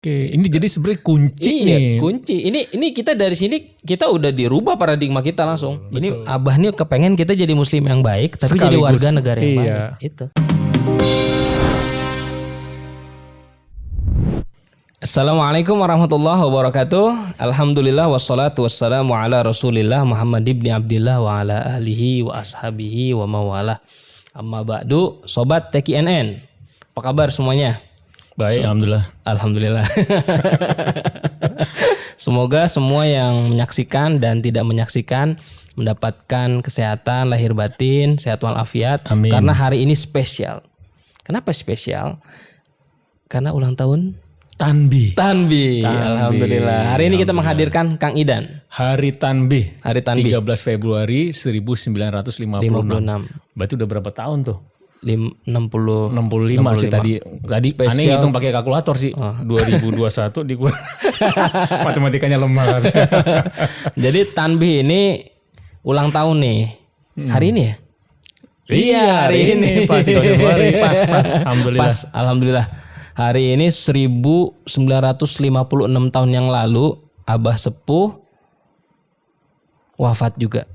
Oke, ini jadi sebenarnya kunci Iya, nih. kunci. Ini kita dari sini kita udah dirubah paradigma kita langsung. Ini Abah nih kepengen kita jadi muslim yang baik, tapi jadi Sekaligus, warga negara yang iya. baik. Itu. Assalamualaikum warahmatullahi wabarakatuh. Alhamdulillah wassalatu wassalamu ala Rasulillah Muhammad ibni Abdillah wa ala alihi wa ashabihi wa mawalah. Amma ba'du, sobat TKNN. Apa kabar semuanya? Baik, alhamdulillah. Alhamdulillah. Semoga semua yang menyaksikan dan tidak menyaksikan mendapatkan kesehatan lahir batin, sehat walafiat. Amin. Karena hari ini spesial. Kenapa spesial? Karena ulang tahun Tanbih. Tanbih. Alhamdulillah. Hari ini kita menghadirkan Kang Idan. Hari Tanbih. Hari Tanbih 13 Februari 1956. 56. Berarti udah berapa tahun tuh? 65 65 sih tadi. Tadi aneh Spesial. ngitung pakai kalkulator sih. 2021 di gua. Matematikanya lemah. Jadi Tanbih ini ulang tahun nih. Hari ini ya? Iya, hari ini pas 3 Februari. Pas. Alhamdulillah. Pas, alhamdulillah. Hari ini 1956 tahun yang lalu Abah Sepuh wafat juga.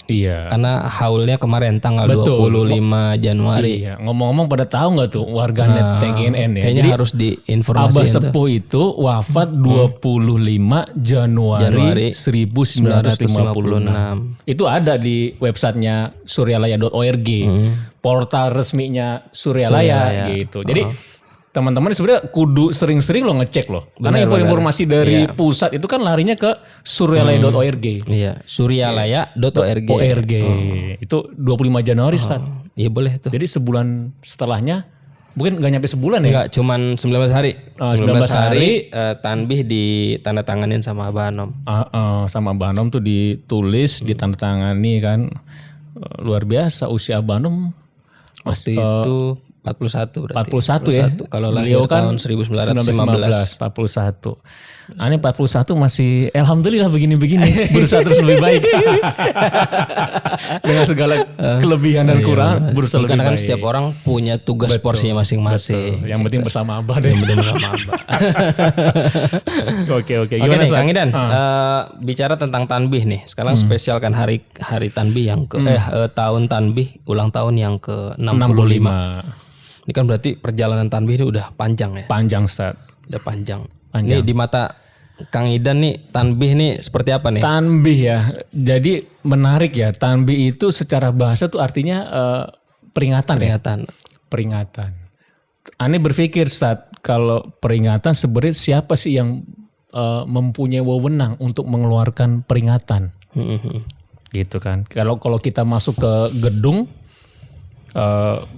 Iya. Karena haulnya kemarin tanggal Betul. 25 Januari. Iya, ngomong-ngomong pada tahu nggak tuh warganet TGNN ya? Kayaknya Jadi harus diinformasikan. Abah Sepuh itu wafat 25 Januari 1956. Itu ada di websitenya suryalaya.org, portal resminya Suryalaya gitu. Jadi teman-teman sebenarnya kudu sering-sering lo ngecek loh. Karena informasi dari pusat itu kan larinya ke suryalaya.org. Iya, suryalaya.org. ORG. Itu 25 Januari Ustaz. Iya boleh tuh. Jadi sebulan setelahnya, mungkin nggak nyampe sebulan ya? Enggak, cuman 19 hari. 19 hari Tanbih ditandatanganin sama Abah Anom. Sama Abah Anom tuh ditulis, ditandatangani kan. Luar biasa usia Abah Anom. Waktu itu 41 berarti. 41 ya. Kalau lahir Beliau kan tahun 1915. 41. Aneh 41 masih alhamdulillah begini-begini. Berusaha terus lebih baik. Dengan segala kelebihan dan kurang berusaha lebih Karena kan baik. setiap orang punya tugas porsinya masing-masing. Yang penting bersama Abah deh. Yang penting sama Abah. Oke. Oke Gimana nih Ustaz? Kang Idan, bicara tentang Tanbih nih. Sekarang spesial kan hari Tanbih yang ke tahun Tanbih ulang tahun yang ke 65. Ini kan berarti perjalanan Tanbih ini udah panjang ya. Panjang Ustaz. Udah panjang. Ini di mata Kang Idan nih Tanbih nih seperti apa nih? Tanbih ya. Jadi menarik ya. Tanbih itu secara bahasa tuh artinya peringatan ya. Peringatan. Aneh berpikir Ustaz, kalau peringatan sebenarnya siapa sih yang mempunyai wewenang untuk mengeluarkan peringatan? Gitu kan. Kalau kita masuk ke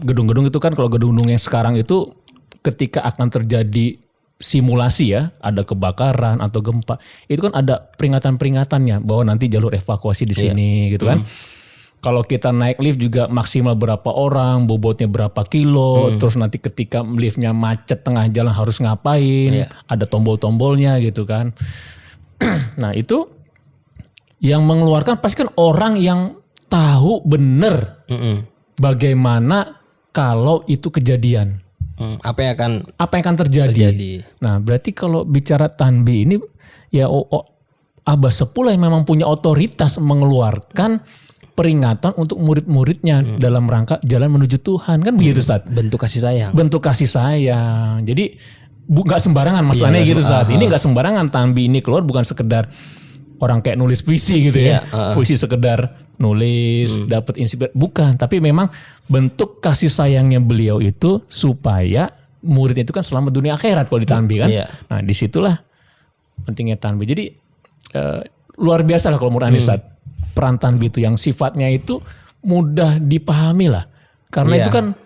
gedung-gedung itu kan, kalau gedung-gedung yang sekarang itu ketika akan terjadi simulasi ya, ada kebakaran atau gempa, itu kan ada peringatan-peringatannya bahwa nanti jalur evakuasi di sini gitu kan. Kalau kita naik lift juga maksimal berapa orang, bobotnya berapa kilo, terus nanti ketika liftnya macet tengah jalan harus ngapain, ada tombol-tombolnya gitu kan. Nah itu yang mengeluarkan pasti kan orang yang tahu bener bagaimana kalau itu kejadian. Apa yang akan terjadi. Nah berarti kalau bicara Tanbih ini ya Abah Sepuh yang memang punya otoritas mengeluarkan peringatan untuk murid-muridnya dalam rangka jalan menuju Tuhan. Kan begitu Ustaz? bentuk kasih sayang. Bentuk kasih sayang. Jadi gak sembarangan maksudnya gitu Ustaz. Ini gak sembarangan Tanbih ini keluar bukan sekedar orang kayak nulis puisi gitu ya. Puisi sekedar nulis, dapat inspirasi. Bukan, tapi memang bentuk kasih sayangnya beliau itu supaya muridnya itu kan selamat dunia akhirat kalau di Tanbih kan. Nah disitulah pentingnya Tanbih. Jadi luar biasa lah kalau menurut Anda Ustaz. Peran Tanbih itu yang sifatnya itu mudah dipahami lah. Karena itu kan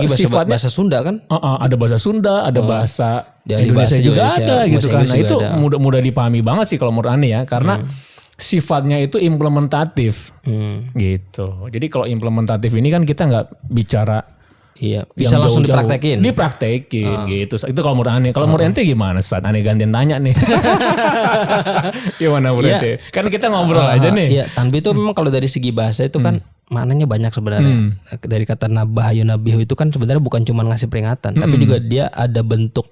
sifatnya bahasa Sunda kan? Ada bahasa Sunda, ada bahasa Dari Indonesia bahasa juga Indonesia, ada gitu bahasa kan. Inggris Nah itu juga ada. mudah dipahami banget sih kalau menurut Ane ya. Karena sifatnya itu implementatif gitu. Jadi kalau implementatif ini kan kita nggak bicara bisa yang langsung jauh-jauh. dipraktekin. Gitu. Itu kalau menurut Ane. Kalau menurut ente gimana saat Ane gantian tanya nih? Gimana menurut ente? Kan kita ngobrol aja nih. Iya, Tanbih itu memang kalau dari segi bahasa itu kan maknanya banyak sebenarnya. Dari kata nabahayu nabihu itu kan sebenarnya bukan cuma ngasih peringatan, tapi juga dia ada bentuk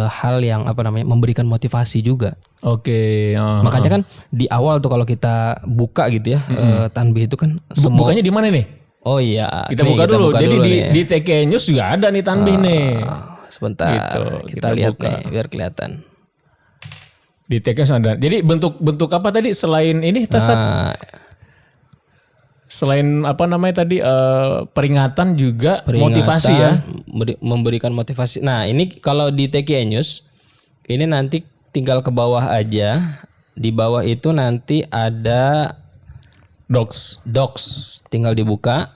hal yang memberikan motivasi juga. Oke. Makanya kan di awal tuh kalau kita buka gitu ya, tanbih itu kan Bukanya di mana nih? Oh iya, Kita buka dulu. Jadi di TK News juga ada nih tanbih nih. Sebentar, Gitu, kita lihat buka. nih biar kelihatan. Di TK News ada. Jadi bentuk apa tadi selain ini Tasat? Nah, Selain apa namanya tadi peringatan juga motivasi ya. Memberikan motivasi. Nah ini kalau di TK News ini nanti tinggal ke bawah aja. Di bawah itu nanti ada Docs. tinggal dibuka.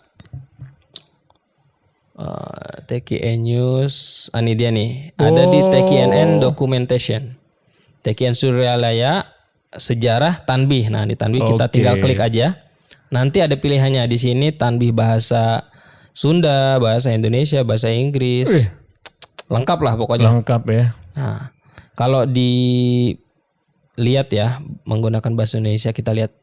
TKN News, ini dia nih. Ada di TKNN Documentation. TKN Suryalaya Sejarah Tanbih. Nah di Tanbih kita tinggal klik aja. Nanti ada pilihannya di sini tanbih bahasa Sunda, bahasa Indonesia, bahasa Inggris. Lengkap lah pokoknya. Lengkap ya. Nah, kalau dilihat ya menggunakan bahasa Indonesia kita lihat.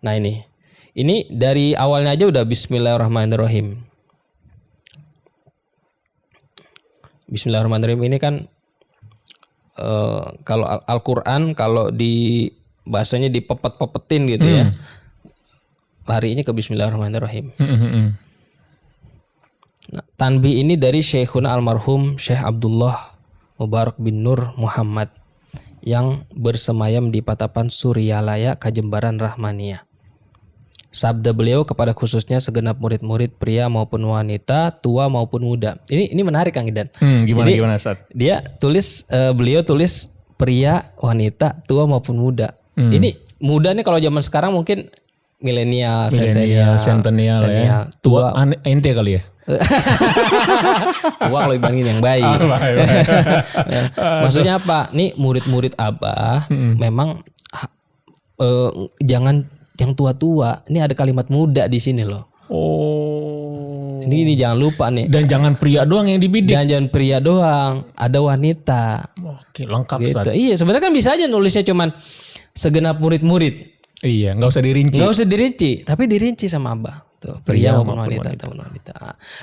Nah ini dari awalnya aja udah Bismillahirrahmanirrahim. Bismillahirrahmanirrahim ini kan kalau Al-Quran kalau di bahasanya dipepet-pepetin gitu ya. Larinya ke Bismillahirrahmanirrahim. Nah, tanbih ini dari Syekhuna almarhum Syekh Abdullah Mubarak bin Nur Muhammad yang bersemayam di Patapan Suryalaya Kajembaran Rahmaniyah. Sabda beliau kepada khususnya segenap murid-murid pria maupun wanita, tua maupun muda. Ini menarik Kang Idan. Gimana Ustaz? Dia beliau tulis pria, wanita, tua maupun muda. Ini muda nih kalau zaman sekarang mungkin milenial, centennial ya. Tua ente kali ya. Tua kalau dibandingin yang baik. Maksudnya apa? Nih murid-murid Abah memang jangan yang tua-tua. Ini ada kalimat muda di sini loh. Oh. Ini jangan lupa nih. Dan jangan pria doang yang dibidik. Jangan pria doang, ada wanita. Oke, lengkap Gitu. Ustaz. Iya, sebenarnya kan bisa aja nulisnya cuman segenap murid-murid. Iya, nggak usah dirinci. Nggak usah dirinci, tapi dirinci sama Abah. Tuh, pria maupun wanita.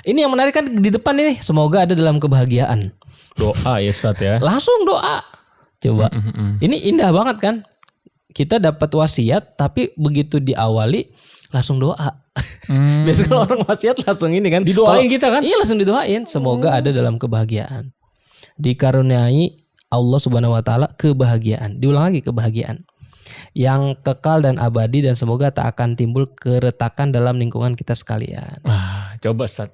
Ini yang menarik kan di depan ini, semoga ada dalam kebahagiaan. Doa ya Ustaz ya. Langsung doa. Coba. Ini indah banget kan? Kita dapat wasiat, tapi begitu diawali langsung doa. Biasanya kalau orang wasiat langsung ini kan. Didoain kita kan? Iya langsung didoain. Semoga ada dalam kebahagiaan. Dikaruniai Allah Subhanahu Wa Taala kebahagiaan. Diulang lagi kebahagiaan. Yang kekal dan abadi dan semoga tak akan timbul keretakan dalam lingkungan kita sekalian. Coba Ustaz.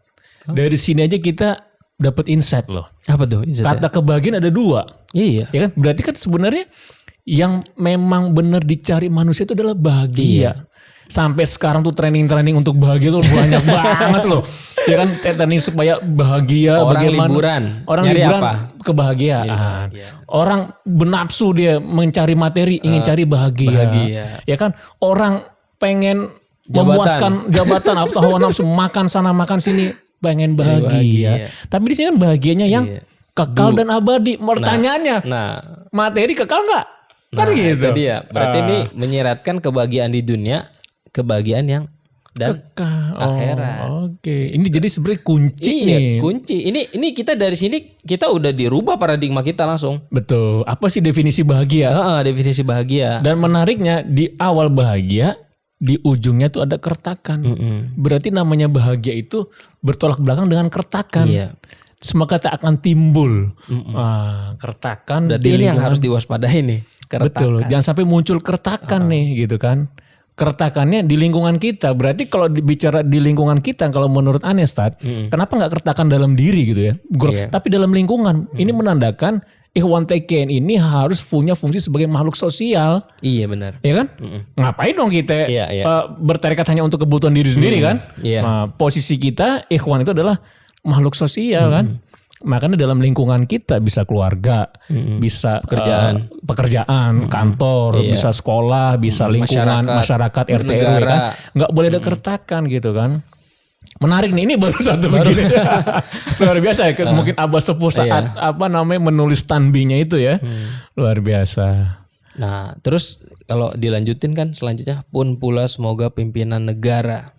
Dari sini aja kita dapat insight loh. Apa tuh? Kata kebahagiaan ada 2. Iya. Ya kan? Berarti kan sebenarnya yang memang benar dicari manusia itu adalah bahagia. Iya. Sampai sekarang tuh training untuk bahagia tuh banyak banget loh. Ya kan training supaya bahagia. Orang bagaimana liburan. Orang Nyari liburan apa? Kebahagiaan. Iya. Orang benapsu dia mencari materi ingin cari bahagia. Ya kan orang pengen memuaskan jabatan atau hawa nafsu makan sana makan sini pengen bahagia. Tapi di sini kan bahagianya yang kekal dan abadi. Pertanyaannya, materi kekal nggak? Kan gitu. Itu dia. Berarti ini menyiratkan kebahagiaan di dunia, kebahagiaan yang dan akhirat. Oke. Ini jadi sebenarnya kunci nih. Kunci. Ini kita dari sini kita udah dirubah paradigma kita langsung. Betul. Apa sih definisi bahagia? Definisi bahagia. Dan menariknya di awal bahagia, di ujungnya tuh ada kertakan. Berarti namanya bahagia itu bertolak belakang dengan kertakan. Iya. Semoga tak akan timbul kertakan. Berarti ini yang harus diwaspadai nih. Kertakan. Betul. Jangan sampai muncul kertakan nih gitu kan. Kertakannya di lingkungan kita. Berarti kalau bicara di lingkungan kita, kalau menurut Anestad, kenapa nggak kertakan dalam diri gitu ya? Tapi dalam lingkungan. Ini menandakan Ikhwan TKN ini harus punya fungsi sebagai makhluk sosial. Iya benar. Ya kan? Ngapain dong kita bertarekat hanya untuk kebutuhan diri sendiri kan? Nah, posisi kita Ikhwan itu adalah makhluk sosial kan? Makanya dalam lingkungan kita bisa keluarga, bisa pekerjaan, kantor, bisa sekolah, bisa lingkungan masyarakat RT RW kan, nggak boleh ada kertakan gitu kan. Menarik nih, ini baru satu begini. Luar biasa ya, mungkin Abah Sepuh saat menulis tanbihnya itu ya, luar biasa. Nah terus kalau dilanjutin kan selanjutnya pun pula semoga pimpinan negara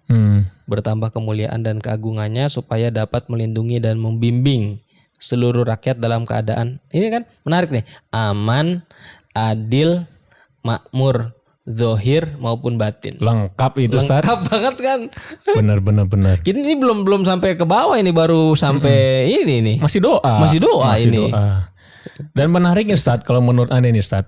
bertambah kemuliaan dan keagungannya supaya dapat melindungi dan membimbing seluruh rakyat dalam keadaan. Ini kan menarik nih. Aman, adil, makmur, zahir maupun batin. Lengkap itu Ustaz. Lengkap banget kan. Benar. Ini belum sampai ke bawah, ini baru sampai ini nih. Masih doa. Masih doa ini. Doa. Dan menariknya Ustaz, kalau menurut Anda nih Ustaz,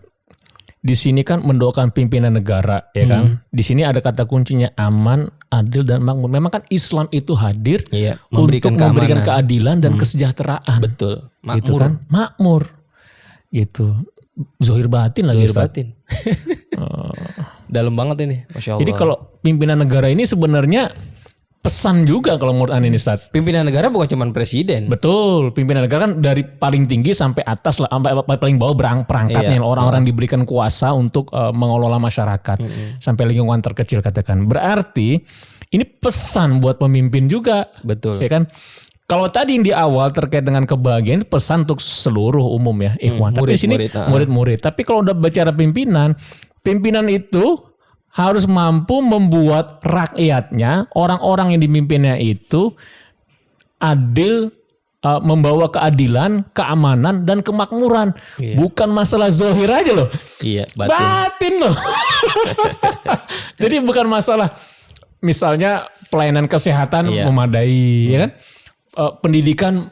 di sini kan mendoakan pimpinan negara, ya kan? Di sini ada kata kuncinya aman, adil dan makmur. Memang kan Islam itu hadir memberikan untuk memberikan keadilan dan kesejahteraan. Betul. Makmur. Gitu kan? Makmur. Gitu. Zahir batin lagi Zahir Ustaz. batin. Dalam banget ini, Masya Allah. Jadi kalau pimpinan negara ini sebenarnya pesan juga kalau menurut Anda ini Ustaz. Pimpinan negara bukan cuma presiden. Betul, pimpinan negara kan dari paling tinggi sampai atas lah, sampai paling bawah perangkatnya orang-orang diberikan kuasa untuk mengelola masyarakat sampai lingkungan terkecil katakan. Berarti ini pesan buat pemimpin juga. Betul. Ya kan? Kalau tadi yang di awal terkait dengan kebahagiaan pesan untuk seluruh umum ya, ikhwan. Tapi di sini murid-murid. Tapi kalau udah bicara pimpinan itu harus mampu membuat rakyatnya, orang-orang yang dimimpinnya itu adil, membawa keadilan, keamanan, dan kemakmuran. Bukan masalah zahir aja loh. Iya, batin loh. Jadi bukan masalah misalnya pelayanan kesehatan memadai, ya kan? Pendidikan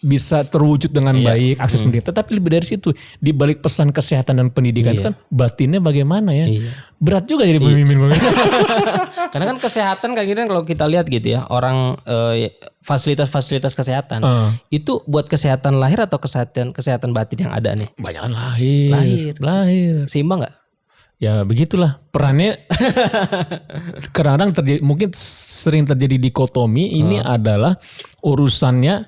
bisa terwujud dengan baik, akses pendidikan. Tapi lebih dari situ, di balik pesan kesehatan dan pendidikan itu kan batinnya bagaimana ya? Berat juga jadi pemimpin. Karena kan kesehatan kayak gini kalau kita lihat gitu ya, orang fasilitas-fasilitas kesehatan itu buat kesehatan lahir atau kesehatan batin yang ada nih? Banyakan lahir. Seimbang nggak? Ya begitulah perannya. Kadang-kadang mungkin sering terjadi dikotomi. Ini adalah urusannya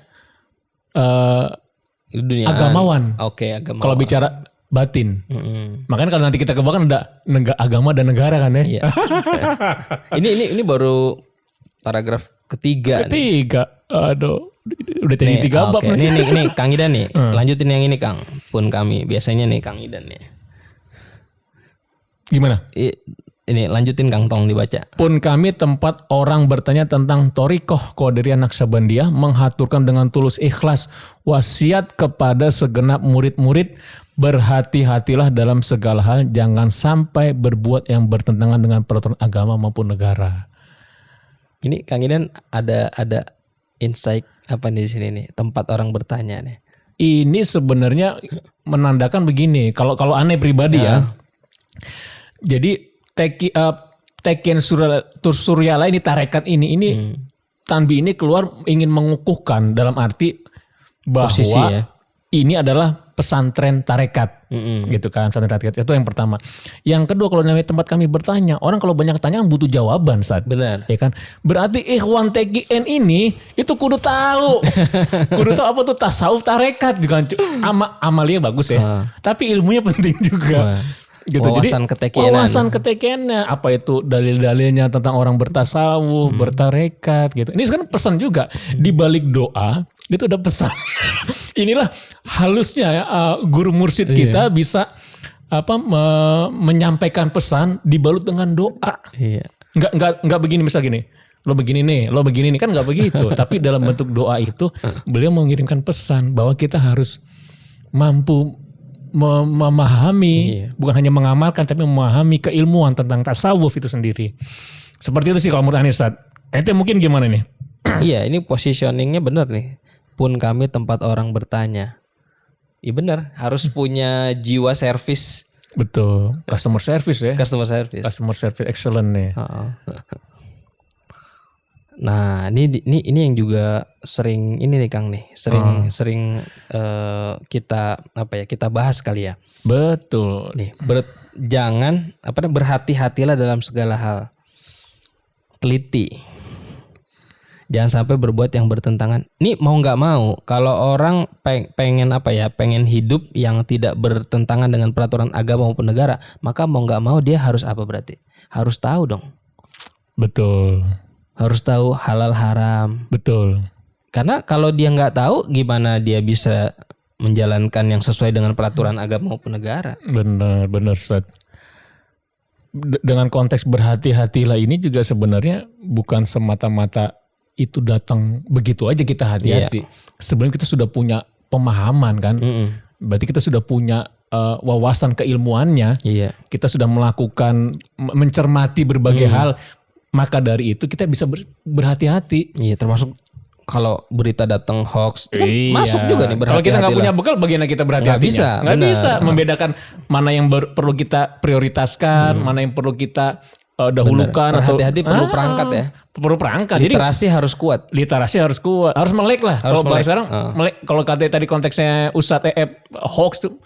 dunia agamawan. Oke, agamawan. Kalau bicara batin. Makanya kalau nanti kita kebakan ada agama dan negara kan ya. Ini baru paragraf ketiga. Aduh. Udah jadi 3 bab. Ini Kang Idan nih. Lanjutin yang ini Kang. Pun kami biasanya nih Kang Idan nih. Gimana? Ini lanjutin Kang, Tong dibaca. Pun kami tempat orang bertanya tentang Thariqah Qadiriyah Naqsabandiyah menghaturkan dengan tulus ikhlas wasiat kepada segenap murid-murid, berhati-hatilah dalam segala hal, jangan sampai berbuat yang bertentangan dengan peraturan agama maupun negara. Ini Kang Idan ada insight apa di sini nih, tempat orang bertanya nih. Ini sebenarnya menandakan begini, kalau aneh pribadi ya. Jadi Tekian Suryala ini tarekat ini Tanbi ini keluar ingin mengukuhkan dalam arti bahwa posisi, ini adalah pesantren tarekat, gitu kan, pesantren tarekat itu yang pertama. Yang kedua, kalau namanya tempat kami bertanya, orang kalau banyak tanya butuh jawaban saat, benar, ya kan? Berarti ikhwan TGN ini itu kudu tahu apa tuh tasawuf tarekat, kan? Amalia bagus ya, tapi ilmunya penting juga. Gitu. Wawasan ketekianan apa itu dalil-dalilnya tentang orang bertasawuf, bertarekat gitu. Ini kan pesan juga di balik doa itu ada pesan. Inilah halusnya ya, guru mursyid kita bisa menyampaikan pesan dibalut dengan doa. Enggak begini misal gini. Lo begini nih kan enggak begitu. Tapi dalam bentuk doa itu beliau mengirimkan pesan bahwa kita harus mampu memahami, bukan hanya mengamalkan tapi memahami keilmuan tentang tasawuf itu sendiri. Seperti itu sih kalau menurut Anda Ustaz. Itu mungkin gimana nih? Iya, ini positioningnya benar nih. Pun kami tempat orang bertanya. Iya benar, harus punya jiwa servis. Betul, customer service ya. Customer service excellent nih. Nah, ini yang juga sering ini nih Kang nih, sering kita bahas kali ya. Betul. Nih, berhati-hatilah dalam segala hal. Teliti. Jangan sampai berbuat yang bertentangan. Ini mau nggak mau, kalau orang pengen hidup yang tidak bertentangan dengan peraturan agama maupun negara, maka mau nggak mau dia harus apa berarti? Harus tahu dong. Betul. Harus tahu halal haram. Betul. Karena kalau dia nggak tahu, gimana dia bisa menjalankan yang sesuai dengan peraturan agama maupun negara? Benar Ustaz. Dengan konteks berhati-hatilah ini juga sebenarnya bukan semata-mata itu datang begitu aja kita hati-hati. Sebelum kita sudah punya pemahaman kan. Berarti kita sudah punya wawasan keilmuannya. Kita sudah melakukan mencermati berbagai hal. Maka dari itu kita bisa berhati-hati. Iya, termasuk kalau berita datang hoax itu kan masuk juga nih berhati-hati. Kalau kita nggak punya bekal, bagaimana kita berhati-hatinya? Nggak bisa membedakan mana yang perlu kita prioritaskan, mana yang perlu kita dahulukan. Berhati-hati perlu perangkat ya. Perlu perangkat. Literasi harus kuat. Literasi harus kuat. Harus melek lah. Kalau sekarang melek. Kalau katanya tadi konteksnya Ustadz hoax tuh,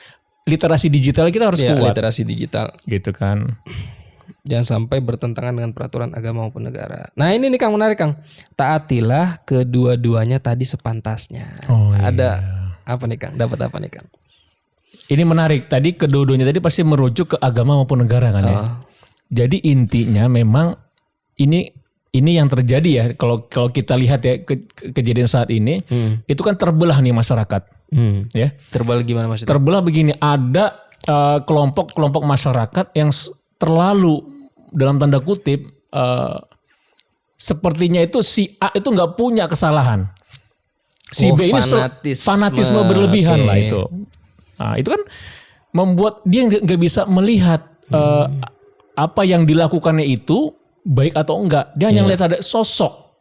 literasi digital kita harus kuat. Literasi digital. Gitu kan. Jangan sampai bertentangan dengan peraturan agama maupun negara. Nah ini nih Kang, menarik Kang. Taatilah kedua-duanya tadi sepantasnya. Ada apa nih Kang? Dapat apa nih Kang? Ini menarik. Tadi kedua-duanya tadi pasti merujuk ke agama maupun negara kan ya. Jadi intinya memang ini yang terjadi ya. Kalau kita lihat ya kejadian saat ini, itu kan terbelah nih masyarakat. Ya. Terbelah gimana maksudnya? Terbelah begini, ada kelompok-kelompok masyarakat yang terlalu dalam tanda kutip sepertinya itu si A itu nggak punya kesalahan, si B ini fanatisme berlebihan lah itu. Nah, itu kan membuat dia nggak bisa melihat apa yang dilakukannya itu baik atau enggak. Dia hanya lihat ada sosok.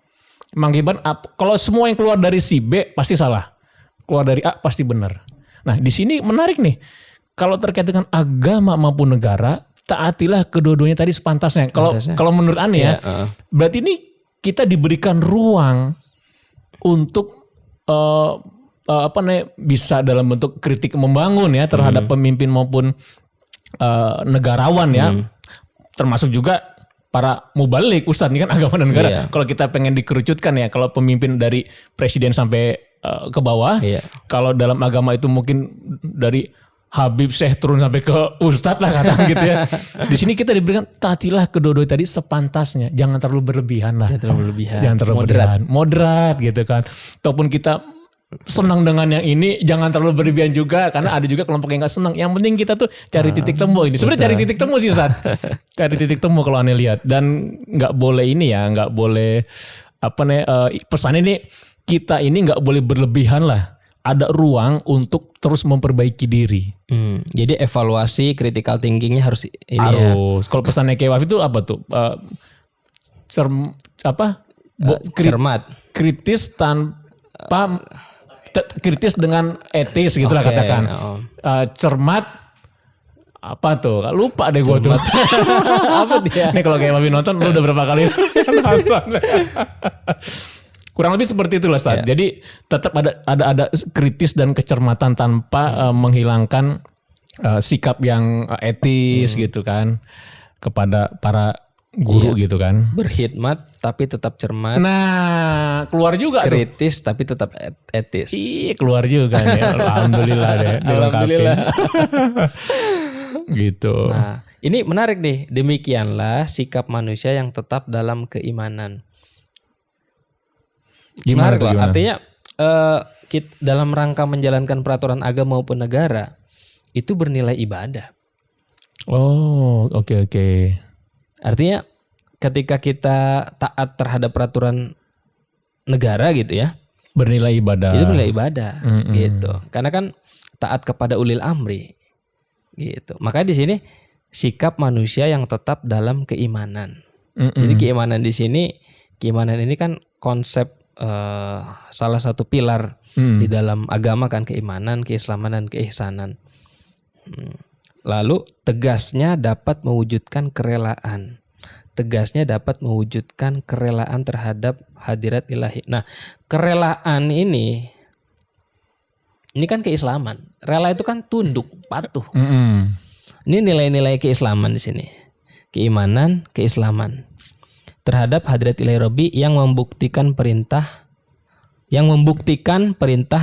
Mengakibatkan kalau semua yang keluar dari si B pasti salah, keluar dari A pasti benar. Nah di sini menarik nih, kalau terkait dengan agama maupun negara, taatilah kedua-duanya tadi sepantasnya. Kalau menurut Ane ya, berarti ini kita diberikan ruang untuk bisa dalam bentuk kritik membangun ya terhadap pemimpin maupun negarawan ya, termasuk juga para mubalik, ustadz ini kan agama dan negara. Kalau kita pengen dikerucutkan ya, kalau pemimpin dari presiden sampai ke bawah, kalau dalam agama itu mungkin dari Habib Syekh turun sampai ke Ustadz lah kata gitu ya. Di sini kita diberikan taatilah kedua-duanya tadi sepantasnya. Jangan terlalu berlebihan lah. Jangan terlalu berlebihan. Moderat gitu kan. Ataupun kita senang dengan yang ini, jangan terlalu berlebihan juga. Karena ada juga kelompok yang gak senang. Yang penting kita tuh cari titik temu ini. Sebenarnya cari titik temu sih Ustadz. Cari titik temu kalau Anda lihat. Dan gak boleh ini ya, gak boleh pesan ini, kita ini gak boleh berlebihan lah. Ada ruang untuk terus memperbaiki diri. Jadi evaluasi critical thinkingnya harus ini harus. Kalau pesannya kayak Wafi itu apa tuh? Cermat. Kritis tanpa kritis dengan etis gitulah katakan. Cermat apa tuh? Lupa deh gue tuh. Apa dia? Nih kalau kayak Wafi nonton lu udah berapa kali nonton? Kurang lebih seperti itulah Ustaz. Jadi tetap ada kritis dan kecermatan tanpa menghilangkan sikap yang etis gitu kan kepada para guru gitu kan. Berkhidmat tapi tetap cermat. Nah, keluar juga kritis tapi tetap etis. Iya, keluar juga nih. Alhamdulillah deh. Alhamdulillah. Gitu. Nah, ini menarik nih. Demikianlah sikap manusia yang tetap dalam keimanan. Gimana menarik loh. Artinya dalam rangka menjalankan peraturan agama maupun negara itu bernilai ibadah. Oh, oke. Artinya ketika kita taat terhadap peraturan negara gitu ya, bernilai ibadah. Itu bernilai ibadah gitu. Karena kan taat kepada ulil amri gitu. Makanya di sini sikap manusia yang tetap dalam keimanan. Jadi keimanan ini kan konsep salah satu pilar di dalam agama kan, keimanan, keislaman dan keihsanan. Lalu tegasnya dapat mewujudkan kerelaan. Tegasnya dapat mewujudkan kerelaan terhadap hadirat ilahi. Nah, kerelaan ini kan keislaman. Rela itu kan tunduk, patuh. Ini nilai-nilai keislaman di sini. Keimanan, keislaman terhadap hadirat ilahi Rabbi yang membuktikan perintah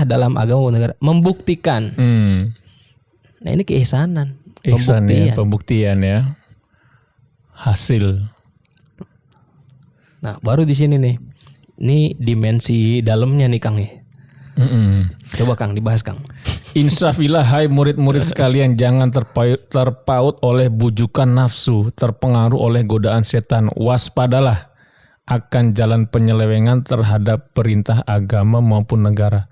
dalam agama negara, membuktikan. Nah ini keihsanan, pembuktian ya, hasil. Nah baru di sini nih, ini dimensi dalamnya nih Kang nih. Coba Kang dibahas Kang. Insafilah hai murid-murid sekalian, jangan terpaut oleh bujukan nafsu, terpengaruh oleh godaan setan. Waspadalah akan jalan penyelewengan terhadap perintah agama maupun negara,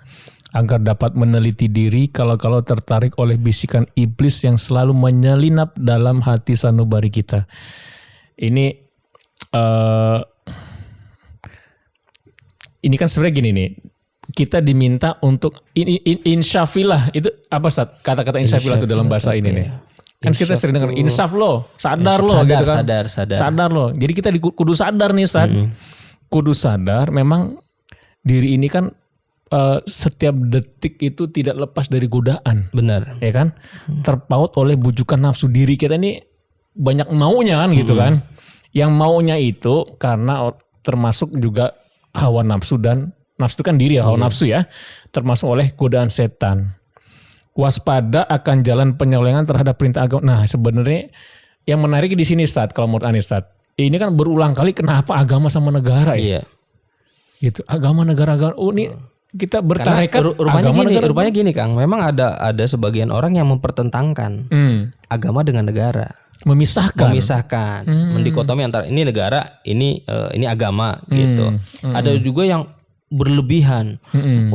agar dapat meneliti diri kalau-kalau tertarik oleh bisikan iblis yang selalu menyelinap dalam hati sanubari kita. Ini kan sebenarnya gini nih, kita diminta untuk insyafilah. Itu apa Ustaz? Kata-kata insyafilah itu dalam bahasa ini nih. Kan kita sering dengar insaf lo, sadar lo gitu kan. Sadar lo. Jadi kita kudu sadar nih Ustaz. Kudu sadar memang diri ini kan setiap detik itu tidak lepas dari godaan. Benar. Ya kan? Terpaut oleh bujukan nafsu diri kita ini banyak maunya kan gitu kan. Yang maunya itu karena termasuk juga hawa nafsu, dan nafsu kan diri ya, hawa nafsu ya. Termasuk oleh godaan setan. Waspada akan jalan penyelewengan terhadap perintah agama. Nah, sebenarnya yang menarik di sini Ustaz, kalau menurut Anis Ustaz, ini kan berulang kali kenapa agama sama negara ya? Iya. Gitu. Agama negara. Ini kita bertarekat rupanya gini Kang, memang ada sebagian orang yang mempertentangkan agama dengan negara. Memisahkan, mendikotomi antara ini negara, ini agama gitu. Ada juga yang berlebihan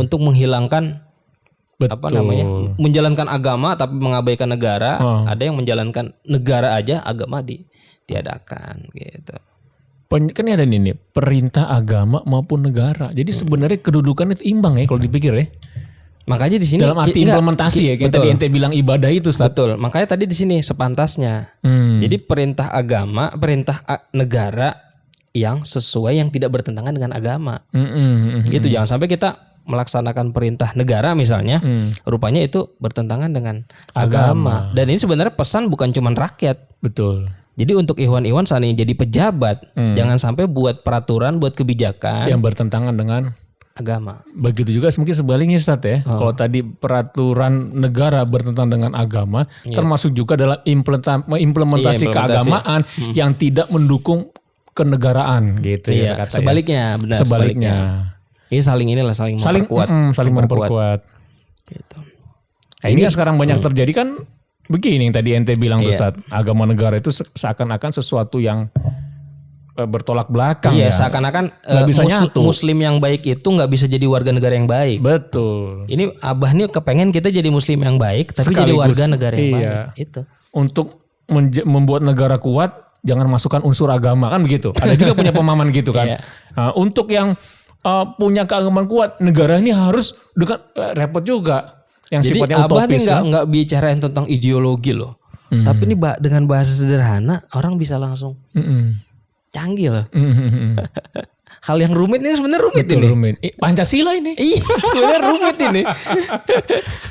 untuk menghilangkan menjalankan agama tapi mengabaikan negara. Ada yang menjalankan negara aja, agama ditiadakan gitu. Kan ada nih perintah agama maupun negara. Jadi sebenarnya kedudukan itu imbang ya kalau dipikir ya. Makanya di sini dalam arti implementasi ya, kayak tadi ente bilang ibadah itu Ustaz. Betul. Makanya tadi di sini sepantasnya. Jadi perintah agama, perintah negara yang sesuai, yang tidak bertentangan dengan agama. Gitu. Jangan sampai kita melaksanakan perintah negara misalnya, rupanya itu bertentangan dengan agama. Dan ini sebenarnya pesan bukan cuma rakyat. Betul. Jadi untuk Ikhwan-Ikhwan saat ini jadi pejabat, jangan sampai buat peraturan, buat kebijakan yang bertentangan dengan agama. Begitu juga mungkin sebaliknya Ustaz ya. Kalau tadi peraturan negara bertentangan dengan agama, termasuk juga dalam implementasi keagamaan yang tidak mendukung kenegaraan gitu ya. Sebaliknya, benar. Sebaliknya. Ini saling memperkuat. Saling memperkuat. Gitu. Nah, ini kan sekarang banyak terjadi kan begini yang tadi ente bilang tuh Ustaz, agama negara itu seakan-akan sesuatu yang bertolak belakang ya. Seakan-akan bisa nyatu. Muslim yang baik itu nggak bisa jadi warga negara yang baik. Betul. Ini Abah nih kepengen kita jadi Muslim yang baik tapi sekaligus jadi warga negara yang baik. Itu. Untuk membuat negara kuat, jangan masukkan unsur agama kan begitu. Ada juga punya pemahaman gitu kan. Nah, untuk yang punya keagamaan kuat, negara ini harus repot juga. Yang jadi sifatnya Abah utopis. Jadi Abah nih nggak bicarain tentang ideologi loh. Tapi ini dengan bahasa sederhana orang bisa langsung canggih loh. Hal yang rumit ini sebenarnya rumit. Betul, ini. Rumit. Pancasila ini. Iya, sebenarnya rumit ini.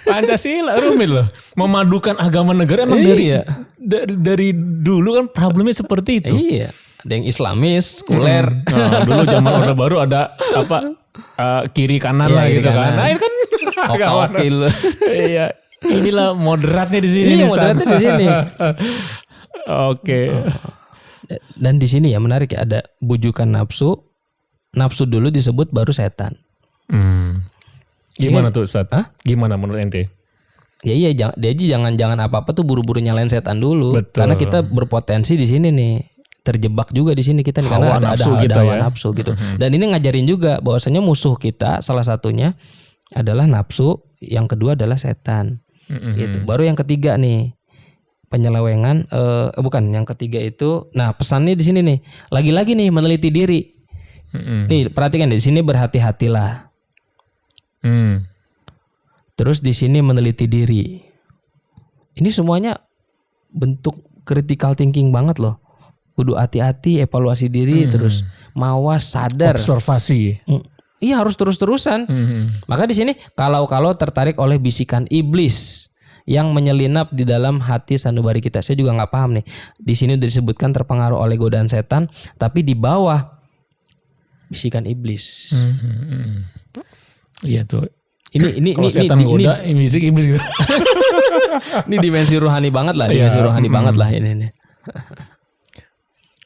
Pancasila rumit loh. Memadukan agama negara emang dari dulu kan problemnya seperti itu. Iya. Ada yang Islamis, sekuler. Nah, dulu zaman Orde Baru ada kiri kanan lah gitu kan. Nah, itu kan Okil. Iya. Inilah moderatnya di sini. Iya, moderatnya di sini. Oke. Dan di sini ya menarik ya, ada bujukan nafsu. Nafsu dulu disebut baru setan. Gimana tuh Ustaz? Gimana menurut ente? Ya jangan apa-apa tuh buru-buru nyalain setan dulu. Betul. Karena kita berpotensi di sini nih. Terjebak juga di sini kita nih, karena ada hawa nafsu gitu. Dan ini ngajarin juga bahwasanya musuh kita salah satunya adalah nafsu, yang kedua adalah setan. Gitu. Baru yang ketiga nih, penyelewengan bukan yang ketiga itu. Nah, pesannya di sini nih, lagi-lagi nih meneliti diri. Nih, perhatikan di sini berhati-hatilah. Terus di sini meneliti diri. Ini semuanya bentuk critical thinking banget loh. Kudu hati-hati, evaluasi diri, terus mawas, sadar. Observasi. Iya, harus terus-terusan. Maka di sini kalau tertarik oleh bisikan iblis yang menyelinap di dalam hati sanubari kita. Saya juga nggak paham nih. Di sini udah disebutkan terpengaruh oleh godaan setan, tapi di bawah bisikan iblis. Iya tuh. Ini setan goda, bisik iblis gitu. Ini dimensi rohani banget lah, banget lah ini.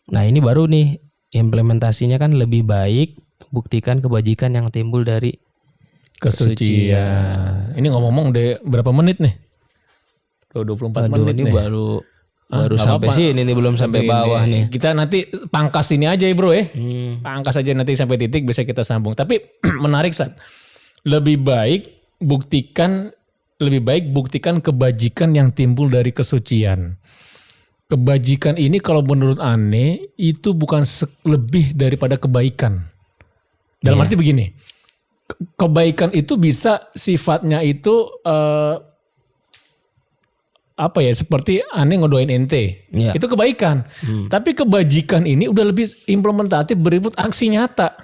Nah, ini baru nih implementasinya kan lebih baik, buktikan kebajikan yang timbul dari kesucian. Ini ngomong-ngomong udah berapa menit nih? 24 menit ini nih. baru Baru nggak sampai apa-apa. sini nih, belum sampai bawah nih. Kita nanti pangkas ini aja ya bro ya. Pangkas aja nanti sampai titik bisa kita sambung. Tapi menarik Sat. Lebih baik buktikan kebajikan yang timbul dari kesucian. Kebajikan ini kalau menurut Ane itu bukan lebih daripada kebaikan. Dalam arti begini, kebaikan itu bisa sifatnya itu apa ya, seperti Ane ngedoain ente, itu kebaikan. Tapi kebajikan ini udah lebih implementatif, berikut aksi nyata.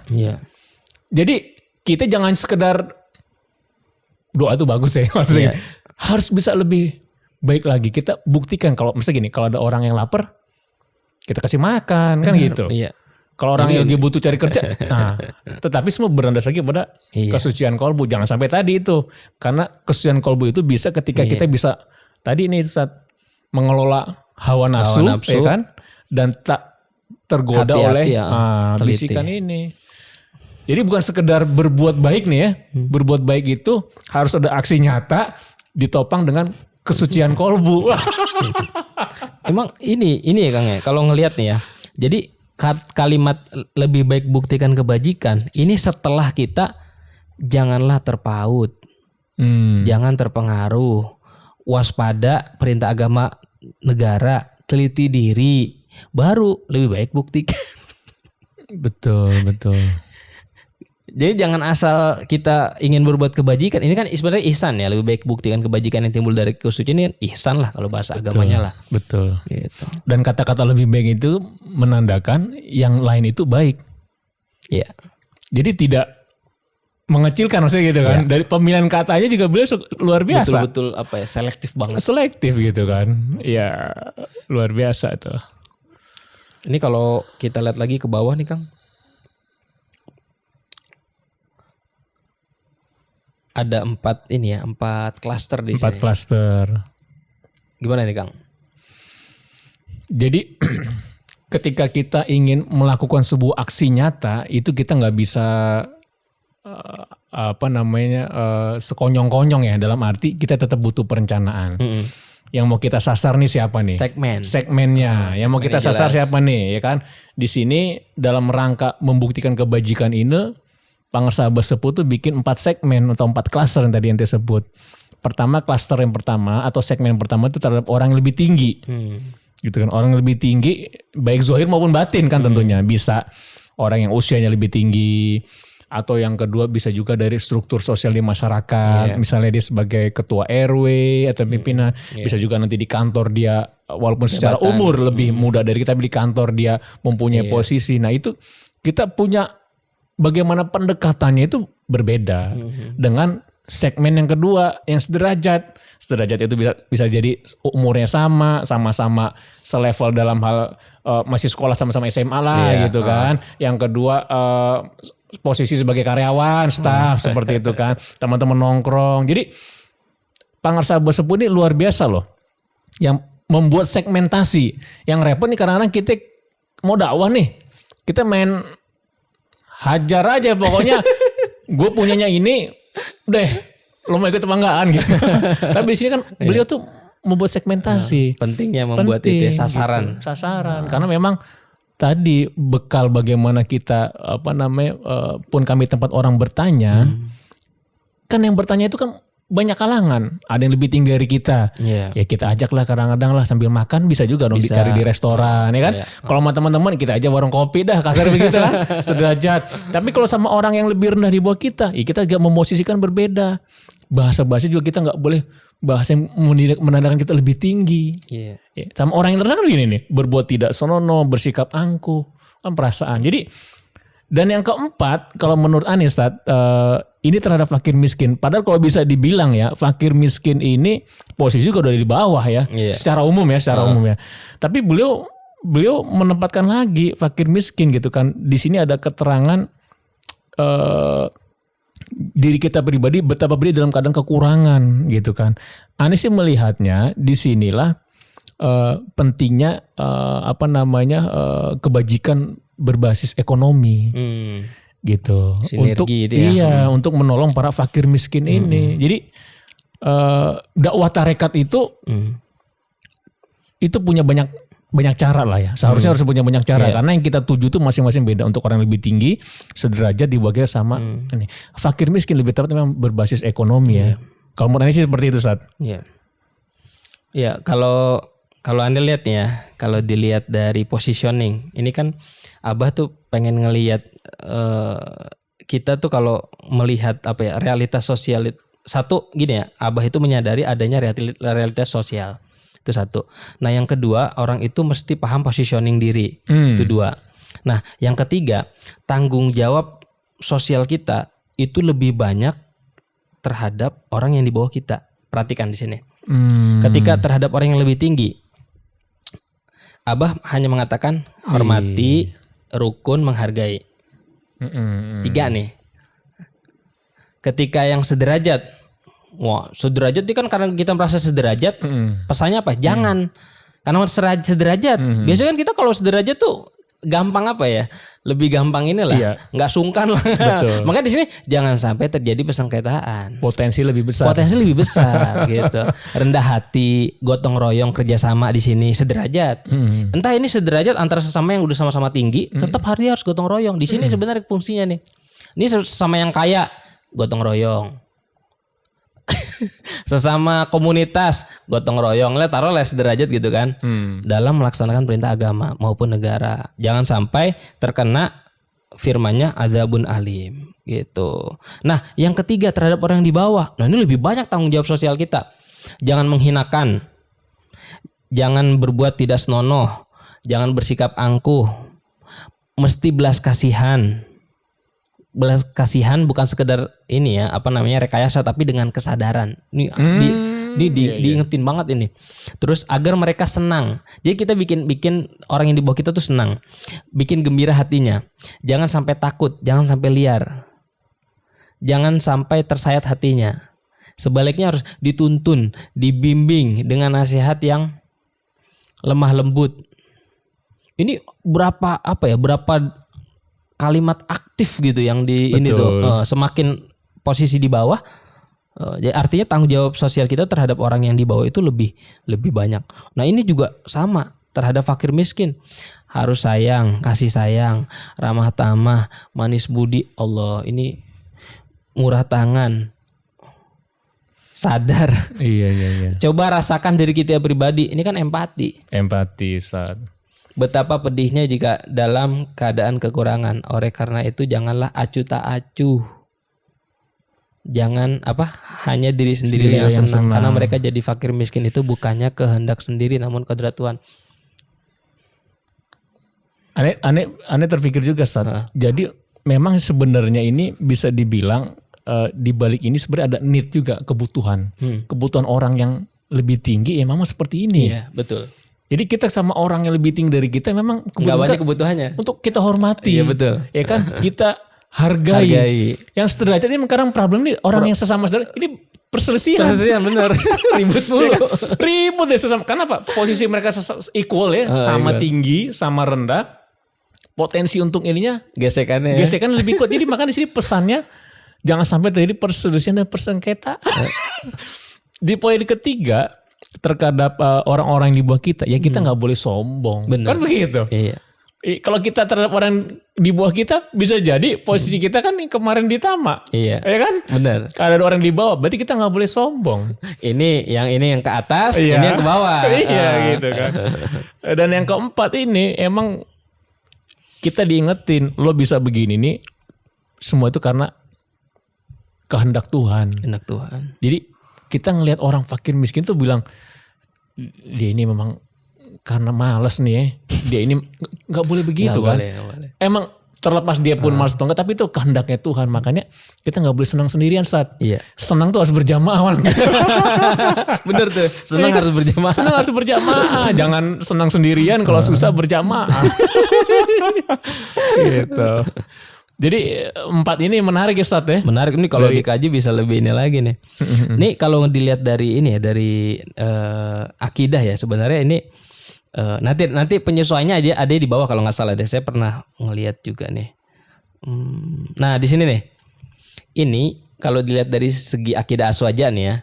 Jadi kita jangan sekedar doa itu bagus ya maksudnya, harus bisa lebih baik lagi. Kita buktikan kalau misalnya gini, kalau ada orang yang lapar, kita kasih makan kan gitu. Kalau orang yang lagi butuh cari kerja, nah, tetapi semua berlandas lagi pada kesucian kolbu. Jangan sampai tadi itu, karena kesucian kolbu itu bisa ketika kita bisa tadi ini saat mengelola hawa nafsu. Ya kan, dan tak tergoda oleh bisikan ini. Jadi bukan sekedar berbuat baik nih ya, berbuat baik itu harus ada aksi nyata ditopang dengan kesucian kolbu. Emang ini ya Kang ya, kalau ngelihat nih ya. Jadi kalimat lebih baik buktikan kebajikan ini setelah kita janganlah terpaut, jangan terpengaruh, waspada perintah agama negara, teliti diri, baru lebih baik buktikan. Betul. Jadi jangan asal kita ingin berbuat kebajikan. Ini kan sebenarnya ihsan ya. Lebih baik buktikan kebajikan yang timbul dari kesucian ini kan ihsan lah kalau bahasa agamanya lah. Betul. Gitu. Dan kata-kata lebih baik itu menandakan yang lain itu baik. Iya. Jadi tidak mengecilkan maksudnya gitu kan. Dari pemilihan katanya juga beliau luar biasa. Betul-betul apa ya, selektif banget. Selektif gitu kan. Ya luar biasa itu. Ini kalau kita lihat lagi ke bawah nih Kang. Ada 4 klaster di sini. 4 klaster. Gimana nih Kang? Jadi ketika kita ingin melakukan sebuah aksi nyata, itu kita nggak bisa sekonyong-konyong ya. Dalam arti kita tetap butuh perencanaan. Yang mau kita sasar nih siapa nih? Segmennya. Yang mau kita sasar siapa nih? Ya kan? Di sini dalam rangka membuktikan kebajikan ini, Pangarsa Sepuh tuh bikin 4 segmen atau 4 klaster yang tadi ente sebut. Pertama, klaster yang pertama atau segmen yang pertama itu terhadap orang yang lebih tinggi. Gitu kan, orang yang lebih tinggi baik zahir maupun batin kan tentunya. Bisa orang yang usianya lebih tinggi, atau yang kedua bisa juga dari struktur sosial di masyarakat. Misalnya dia sebagai ketua RW atau pimpinan, bisa juga nanti di kantor dia walaupun secara umur lebih muda dari kita, di kantor dia mempunyai posisi. Nah, itu kita punya bagaimana pendekatannya itu berbeda dengan segmen yang kedua yang sederajat. Sederajat itu bisa jadi umurnya sama-sama selevel dalam hal masih sekolah sama-sama SMA lah gitu kan. Yang kedua posisi sebagai karyawan, staff seperti itu kan. Teman-teman nongkrong. Jadi Pangarsa Sepuh ini luar biasa loh. Yang membuat segmentasi. Yang repot nih kadang-kadang kita mau dakwah nih. Kita main hajar aja pokoknya. Gue punyanya ini, udah lo mau ikut tebanggaan gitu. Tapi di sini kan beliau tuh membuat segmentasi. Pentingnya membuat itu sasaran. Gitu. Sasaran. Karena memang tadi bekal bagaimana kita pun kami tempat orang bertanya. Kan yang bertanya itu kan banyak kalangan, ada yang lebih tinggi dari kita. Ya kita ajaklah kadang-kadang lah sambil makan bisa juga dong dicari di restoran ya kan. Kalau sama teman-teman kita aja warung kopi dah kasar begitu kan. Sederajat. Tapi kalau sama orang yang lebih rendah di bawah kita, ya kita agak memposisikan berbeda. Bahasa-bahasa juga kita nggak boleh bahasa yang menandakan kita lebih tinggi. Ya, sama orang yang rendah kan begini nih, berbuat tidak senonoh, bersikap angkuh, kan perasaan. Jadi dan yang keempat, kalau menurut Ane Ustaz, ini terhadap fakir miskin. Padahal kalau bisa dibilang ya, fakir miskin ini posisi juga udah di bawah ya, secara umum ya, Tapi beliau menempatkan lagi fakir miskin gitu kan. Di sini ada keterangan diri kita pribadi betapa beliau dalam keadaan kekurangan gitu kan. Ane sih melihatnya di sinilah pentingnya kebajikan berbasis ekonomi gitu. Sinergi untuk untuk menolong para fakir miskin ini. Jadi dakwah tarekat itu itu punya banyak cara lah ya. Seharusnya harus punya banyak cara karena yang kita tuju tuh masing-masing beda. Untuk orang yang lebih tinggi sederajat di bawah kita sama ini. Fakir miskin lebih tepat memang berbasis ekonomi ya. Kalau menurut Anda sih seperti itu, Ustaz. Iya. Ya, kalau Anda lihat ya, kalau dilihat dari positioning, ini kan Abah tuh pengen ngelihat kita tuh kalau melihat apa ya, realitas sosial satu gini ya, Abah itu menyadari adanya realitas sosial. Itu satu. Nah, yang kedua, orang itu mesti paham positioning diri. Itu dua. Nah, yang ketiga, tanggung jawab sosial kita itu lebih banyak terhadap orang yang di bawah kita. Perhatikan di sini. Ketika terhadap orang yang lebih tinggi, Abah hanya mengatakan hormati, rukun, menghargai. 3 nih. Ketika yang sederajat, wah sederajat itu kan karena kita merasa sederajat, pesannya apa? Jangan. Karena sederajat. Biasanya kan kita kalau sederajat tuh gampang apa ya? Lebih gampang inilah, nggak sungkan lah. Makanya di sini jangan sampai terjadi persengketaan. Potensi lebih besar gitu. Rendah hati, gotong royong, kerjasama di sini sederajat. Entah ini sederajat antara sesama yang udah sama-sama tinggi, tetap harus gotong royong. Di sini sebenarnya fungsinya nih. Ini sesama yang kaya, gotong royong. Sesama komunitas gotong royong, taruhlah sederajat gitu kan, dalam melaksanakan perintah agama maupun negara. Jangan sampai terkena firmannya azabun alim gitu. Nah, yang ketiga terhadap orang yang di bawah. Nah, ini lebih banyak tanggung jawab sosial kita. Jangan menghinakan, jangan berbuat tidak senonoh, jangan bersikap angkuh, mesti belas kasihan. Belas kasihan bukan sekedar ini ya, apa namanya, rekayasa, tapi dengan kesadaran. Ini diingetin banget ini. Terus agar mereka senang. Jadi kita bikin orang yang di bawah kita tuh senang. Bikin gembira hatinya. Jangan sampai takut, jangan sampai liar. Jangan sampai tersayat hatinya. Sebaliknya harus dituntun, dibimbing dengan nasihat yang lemah lembut. Ini berapa kalimat aktif gitu yang di ini tuh, semakin posisi di bawah, artinya tanggung jawab sosial kita terhadap orang yang di bawah itu lebih banyak. Nah, ini juga sama terhadap fakir miskin, harus sayang, kasih sayang, ramah tamah, manis budi. Allah, ini murah tangan, sadar. Iya. Coba rasakan diri kita pribadi, ini kan empati, Ustaz. Betapa pedihnya jika dalam keadaan kekurangan. Oleh karena itu janganlah acuh tak acuh. Jangan hanya diri sendiri yang senang. Karena mereka jadi fakir miskin itu bukannya kehendak sendiri namun kodrat Tuhan. Aneh terpikir juga, Ustaz. Jadi memang sebenarnya ini bisa dibilang di balik ini sebenarnya ada need juga, kebutuhan. Kebutuhan orang yang lebih tinggi ya memang seperti ini. Iya, betul. Jadi kita sama orang yang lebih tinggi dari kita memang nggak banyak kebutuhannya untuk kita hormati. Iya, betul. Ya kan, kita hargai. Yang sederajat ini sekarang problem nih, orang yang sesama sederajat ini perselisihan benar. Ribut mulu. Ribut deh sesama. Karena apa? Posisi mereka equal ya, sama tinggi, sama rendah. Potensi untuk ininya gesekan lebih kuat. Jadi makanya di sini pesannya jangan sampai terjadi perselisihan dan persengketaan. Di poin ketiga, terhadap orang-orang yang di bawah kita, ya kita nggak boleh sombong. Bener. Kan begitu. Iya. Kalau kita terhadap orang di bawah kita, bisa jadi posisi kita kan yang kemarin ditama. Iya. Ya kan? Benar. Kalau ada orang di bawah, berarti kita nggak boleh sombong. Ini yang ke atas, ini yang ke bawah. Iya, gitu kan. Dan yang keempat ini emang kita diingetin, lo bisa begini nih, semua itu karena kehendak Tuhan. Kehendak Tuhan. Jadi kita ngelihat orang fakir miskin tuh bilang, dia ini memang karena malas nih ya, dia ini nggak boleh begitu kan. Boleh. Emang terlepas dia pun malas atau enggak, tapi itu kehendaknya Tuhan. Makanya kita nggak boleh senang sendirian, saat senang tuh harus berjamaah. Bener tuh, senang harus berjamaah. Senang harus berjamaah, jangan senang sendirian, kalau susah berjamaah. Gitu. Jadi 4 ini menarik ya, Ustaz ya. Menarik, ini kalau dikaji bisa lebih ini lagi nih. Nih kalau dilihat dari ini ya, dari akidah ya, sebenarnya ini nanti penyesuaiannya ada di bawah kalau nggak salah deh. Saya pernah ngelihat juga nih. Nah di sini nih, ini kalau dilihat dari segi akidah aswaja nih ya,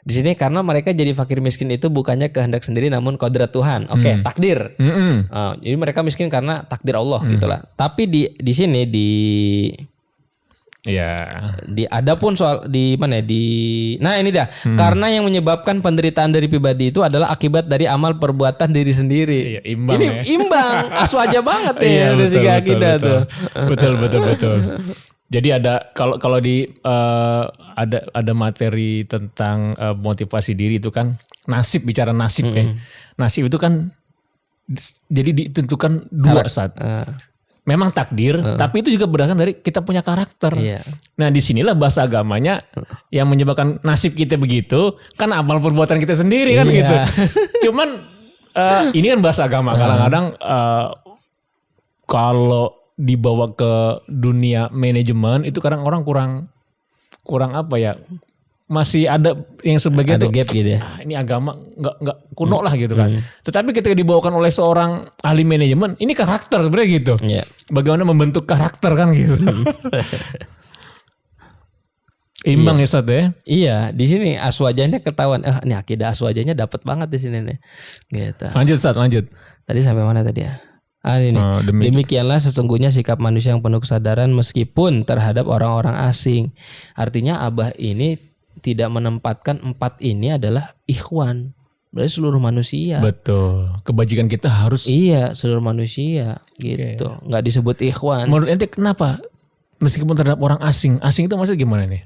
Di sini karena mereka jadi fakir miskin itu bukannya kehendak sendiri namun kodrat Tuhan. Oke, takdir. Jadi mereka miskin karena takdir Allah gitulah. Tapi di sini adapun soal di mana ya? Nah ini dah. Karena yang menyebabkan penderitaan dari pribadi itu adalah akibat dari amal perbuatan diri sendiri. Iya, imbang ini ya. imbang, aswaja banget ya Iya, dari segi betul, akidah betul. tuh. Betul. Jadi ada kalau di ada materi tentang motivasi diri itu kan nasib, bicara nasib ya. Nasib itu kan jadi ditentukan dua saat. Memang takdir, tapi itu juga berdasarkan dari kita punya karakter. Iya. Nah disinilah bahasa agamanya yang menyebabkan nasib kita begitu, kan amal perbuatan kita sendiri kan Iya. gitu. Cuman ini kan bahasa agama, kadang-kadang kalau dibawa ke dunia manajemen itu kadang orang kurang apa ya, masih ada yang sebagian Ada tuh gap gitu ya. ini agama nggak kuno lah gitu kan. Tetapi ketika dibawakan oleh seorang ahli manajemen, ini karakter sebenarnya gitu. Iya. Bagaimana membentuk karakter kan gitu. Imbang ya Ustaz ya. Iya, di sini aswajanya ketahuan. Ini akidah aswajanya dapat banget di sini nih. Gitu. Lanjut Ustaz, lanjut. Tadi sampai mana tadi ya? Ini. Demikianlah sesungguhnya sikap manusia yang penuh kesadaran meskipun terhadap orang-orang asing. Artinya Abah ini tidak menempatkan 4 ini adalah ikhwan. Berarti seluruh manusia. Betul. Kebajikan kita harus. Iya, seluruh manusia gitu. Nggak disebut ikhwan. Menurut ente kenapa? Meskipun terhadap orang asing. Asing itu maksudnya gimana nih?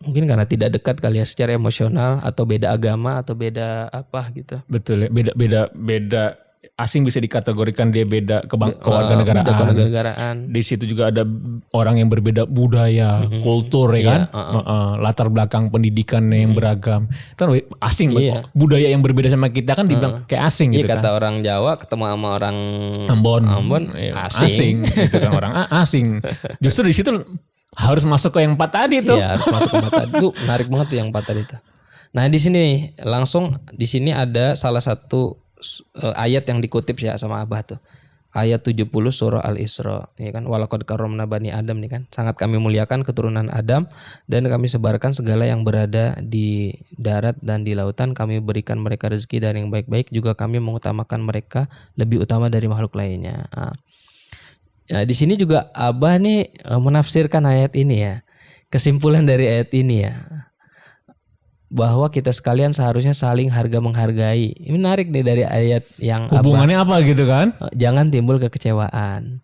Mungkin karena tidak dekat kali ya secara emosional atau beda agama atau beda apa gitu. Betul ya. Beda. Asing bisa dikategorikan dia beda kewarganegaraan. Beda kewarganegaraan. Di situ juga ada orang yang berbeda budaya, kultur ya kan, latar belakang pendidikan yang beragam. Kan asing, budaya yang berbeda sama kita kan dibilang kayak asing gitu kan. Kata orang Jawa ketemu sama orang Ambon asing. Gitu kan, orang asing. Justru di situ harus masuk ke yang 4 tadi tuh. Iya, harus masuk ke 4 tadi. Itu menarik banget tuh yang 4 tadi tuh. Nah, di sini langsung di sini ada salah satu ayat yang dikutip ya sama Abah tuh. Ayat 70 surah Al-Isra. Ya kan, walaqad karramna bani Adam nih kan. Sangat kami muliakan keturunan Adam dan kami sebarkan segala yang berada di darat dan di lautan. Kami berikan mereka rezeki dari yang baik-baik, juga kami mengutamakan mereka lebih utama dari makhluk lainnya. Nah, di sini juga Abah nih menafsirkan ayat ini ya. Kesimpulan dari ayat ini ya, bahwa kita sekalian seharusnya saling harga menghargai. Ini menarik nih dari ayat yang hubungannya apa gitu kan? Jangan timbul kekecewaan.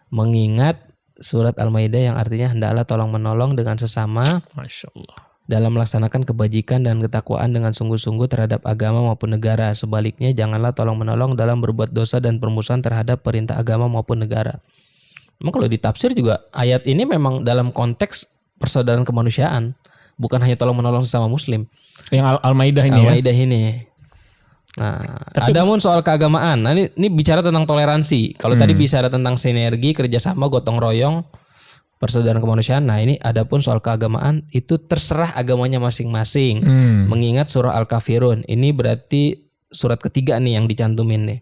Mengingat surat Al-Maidah yang artinya hendaklah tolong menolong dengan sesama. Masya Allah. Dalam melaksanakan kebajikan dan ketakwaan dengan sungguh-sungguh terhadap agama maupun negara. Sebaliknya janganlah tolong menolong dalam berbuat dosa dan permusuhan terhadap perintah agama maupun negara. Memang kalau ditafsir juga ayat ini memang dalam konteks persaudaraan kemanusiaan. Bukan hanya tolong menolong sesama muslim. Yang Al-Maidah ini Al-Maidah ini. Nah, adapun soal keagamaan. Nah, ini bicara tentang toleransi. Kalau tadi bicara tentang sinergi, kerjasama, gotong royong, persaudaraan kemanusiaan. Nah, ini adapun soal keagamaan itu terserah agamanya masing-masing. Mengingat surah Al-Kafirun. Ini berarti surat ketiga nih yang dicantumin nih.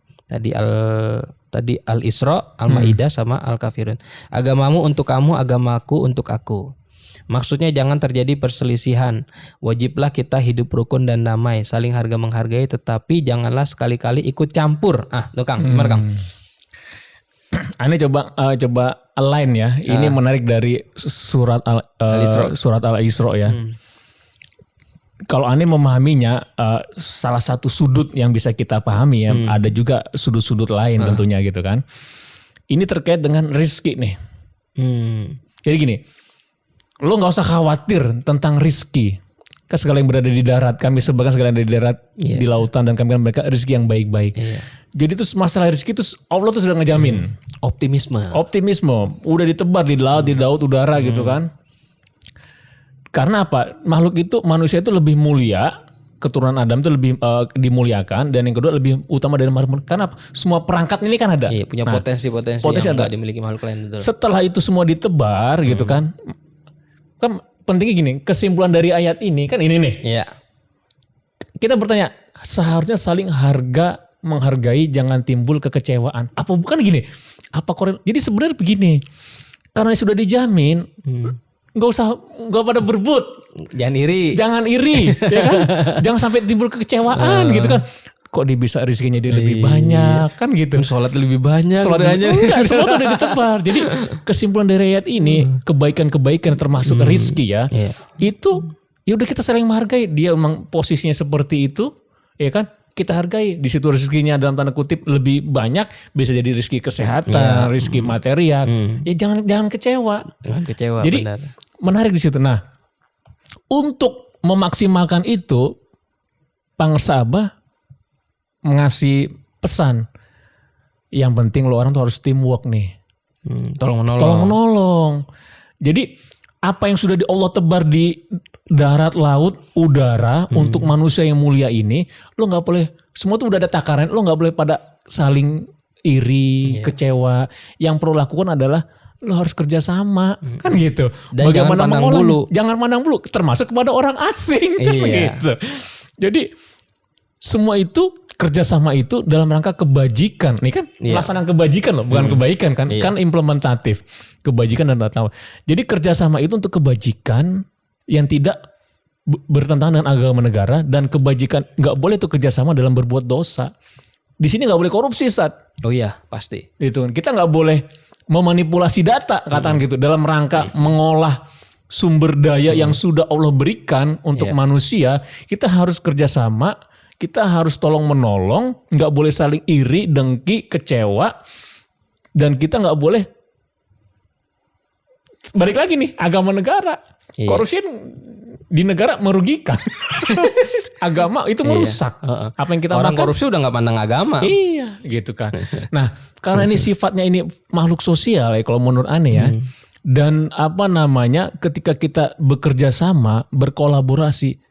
Tadi Al-Isra, Al-Maidah sama Al-Kafirun. Agamamu untuk kamu, agamaku untuk aku. Maksudnya jangan terjadi perselisihan. Wajiblah kita hidup rukun dan damai, saling harga menghargai, tetapi janganlah sekali-kali ikut campur. Tuh Kang, gimana Kang? Ini coba align ya. Ini menarik dari surat Al-Isra ya. Kalau Ane memahaminya, salah satu sudut yang bisa kita pahami ya, ada juga sudut-sudut lain tentunya gitu kan. Ini terkait dengan rezeki nih. Jadi gini, lo nggak usah khawatir tentang rizki. Kan segala yang berada di darat, kami sebagian segala yang ada di darat, di lautan, dan kami kan mereka rezeki yang baik-baik. Jadi itu masalah rezeki itu Allah tuh sudah ngejamin. Optimisme, udah ditebar di laut, di laut, udara gitu kan. Karena apa? Manusia itu lebih mulia, keturunan Adam itu lebih dimuliakan, dan yang kedua lebih utama dari makhluk. Karena apa? Semua perangkat ini kan ada. Iya, punya potensi-potensi yang nggak dimiliki makhluk lain. Betul. Setelah itu semua ditebar gitu kan. Kan pentingnya gini, kesimpulan dari ayat ini kan ini nih. Iya. Kita bertanya, seharusnya saling menghargai, jangan timbul kekecewaan. Apa bukan gini? Jadi sebenarnya begini, karena sudah dijamin, nggak pada berebut. Jangan iri. Jangan iri, ya kan? Jangan sampai timbul kekecewaan gitu kan. Kok dia bisa rezekinya dia lebih banyak kan gitu. Sholat lebih banyak. Enggak, semua tuh udah ditebar. Jadi kesimpulan dari ayat ini, kebaikan-kebaikan termasuk rezeki ya. Itu ya udah kita saling menghargai. Dia memang posisinya seperti itu, ya kan? Kita hargai. Di situ rezekinya dalam tanda kutip lebih banyak, bisa jadi rezeki kesehatan, rezeki material. Ya jangan kecewa. Jangan kecewa. Jadi benar. menarik di situ. Nah, untuk memaksimalkan itu, Pangsa Abah mengasih pesan. Yang penting lo orang tuh harus teamwork nih. Tolong menolong. Jadi apa yang sudah di Allah tebar di darat, laut, udara untuk manusia yang mulia ini, lo nggak boleh. Semua tuh udah ada takaran. Lo nggak boleh pada saling iri, kecewa. Yang perlu lakukan adalah lo harus kerja sama, kan gitu. Dan bagaimana jangan pandang mengolahnya? bulu. Jangan pandang bulu, termasuk kepada orang asing, kan gitu. Jadi semua itu kerjasama itu dalam rangka kebajikan. Nih kan pelaksanaan kebajikan loh, bukan kebaikan kan. Kan implementatif. Kebajikan dan tata. Jadi kerjasama itu untuk kebajikan yang tidak bertentangan dengan agama negara. Dan kebajikan nggak boleh tuh kerjasama dalam berbuat dosa. Di sini nggak boleh korupsi, Sat. Oh iya, pasti. Itu kita nggak boleh memanipulasi data, katakan gitu. Dalam rangka mengolah sumber daya yang sudah Allah berikan untuk manusia. Kita harus kerjasama. Kita harus tolong menolong, nggak boleh saling iri, dengki, kecewa, dan kita nggak boleh balik lagi nih agama negara. Korupsi di negara merugikan, agama itu merusak. Apa yang kita orang makan, korupsi udah nggak pandang agama. Iya, gitu kan. Nah, karena ini sifatnya ini makhluk sosial ya, kalau menurut aneh ya. Dan ketika kita bekerja sama, berkolaborasi.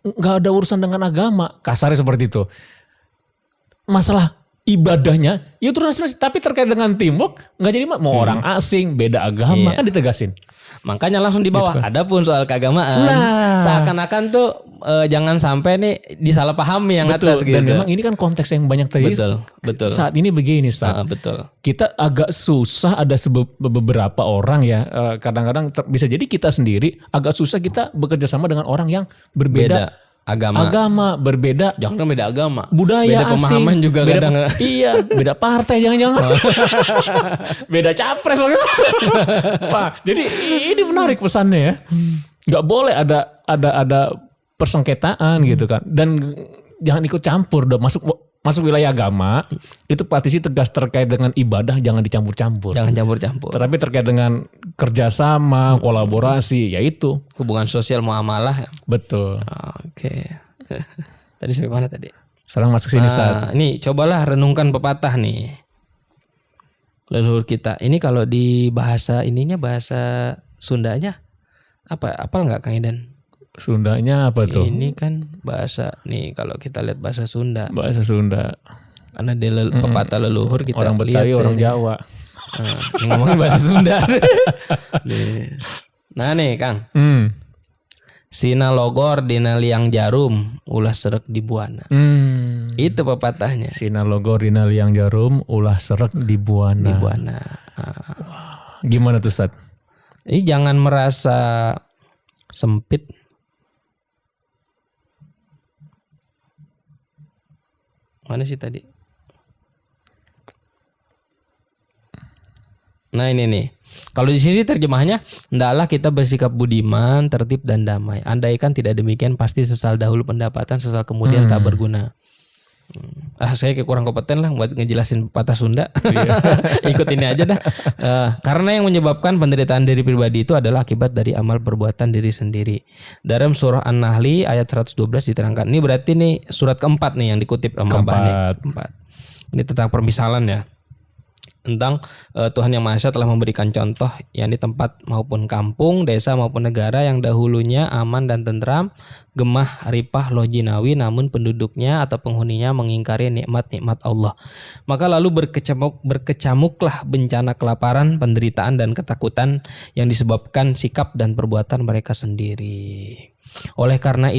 Nggak ada urusan dengan agama, kasarnya seperti itu. Masalah ibadahnya, ya itu nasional, tapi terkait dengan teamwork, nggak jadi mau orang asing, beda agama, kan ditegasin. Makanya langsung di bawah. Gitu. Adapun soal keagamaan, seakan-akan tuh jangan sampai nih disalahpahami yang atas gitu. Dan memang ini kan konteks yang banyak terjadi. Betul. Saat ini begini, betul. Kita agak susah, ada beberapa orang ya, kadang-kadang bisa jadi kita sendiri agak susah kita bekerja sama dengan orang yang berbeda agama, berbeda jangan beda agama, budaya, beda pemahaman asing, juga kadang. Iya, beda partai jangan-jangan. Beda capres loh. Pak, jadi ini menarik pesannya ya. Nggak boleh ada persengketaan gitu kan. Dan jangan ikut campur, udah masuk wilayah agama, itu partisi tegas terkait dengan ibadah jangan dicampur-campur. Jangan campur-campur. Tetapi terkait dengan kerjasama, kolaborasi, yaitu hubungan sosial muamalah. Betul. Oke. Tadi sampai mana tadi? Sekarang masuk sini saat. Ini cobalah renungkan pepatah nih. Leluhur kita. Ini kalau di bahasa Sundanya apa? Apal nggak Kang Idan? Sundanya apa tuh? Ini kan bahasa nih, kalau kita lihat bahasa Sunda. Bahasa Sunda. Karena dia pepatah leluhur kita orang Betawi, orang Jawa. Ini ngomongin bahasa Sunda. Nah nih Kang. Sina logor dina liang jarum ulah serek di buana. Itu pepatahnya. Sina logor dina liang jarum ulah serek di buana. Di buana. Gimana tuh Ustaz? Ini jangan merasa sempit. Mana sih tadi? Nah ini nih. Kalau di sini terjemahnya, hendaklah kita bersikap budiman, tertib dan damai. Andaikan tidak demikian, pasti sesal dahulu pendapatan, sesal kemudian tak berguna. Saya kayak kurang kompeten lah buat ngejelasin pepatah Sunda. Ikut ini aja dah. Karena yang menyebabkan penderitaan diri pribadi itu adalah akibat dari amal perbuatan diri sendiri. Dalam surah An-Nahli ayat 112 diterangkan. Ini berarti nih surat keempat nih yang dikutip sama Abah nih. Keempat. Ini tentang permisalan ya. Tentang Tuhan Yang Maha Esa telah memberikan contoh yakni tempat maupun kampung, desa maupun negara yang dahulunya aman dan tentram, gemah, ripah, lojinawi, namun penduduknya atau penghuninya mengingkari nikmat-nikmat Allah. Maka lalu berkecamuklah bencana kelaparan, penderitaan dan ketakutan yang disebabkan sikap dan perbuatan mereka sendiri. Oleh karena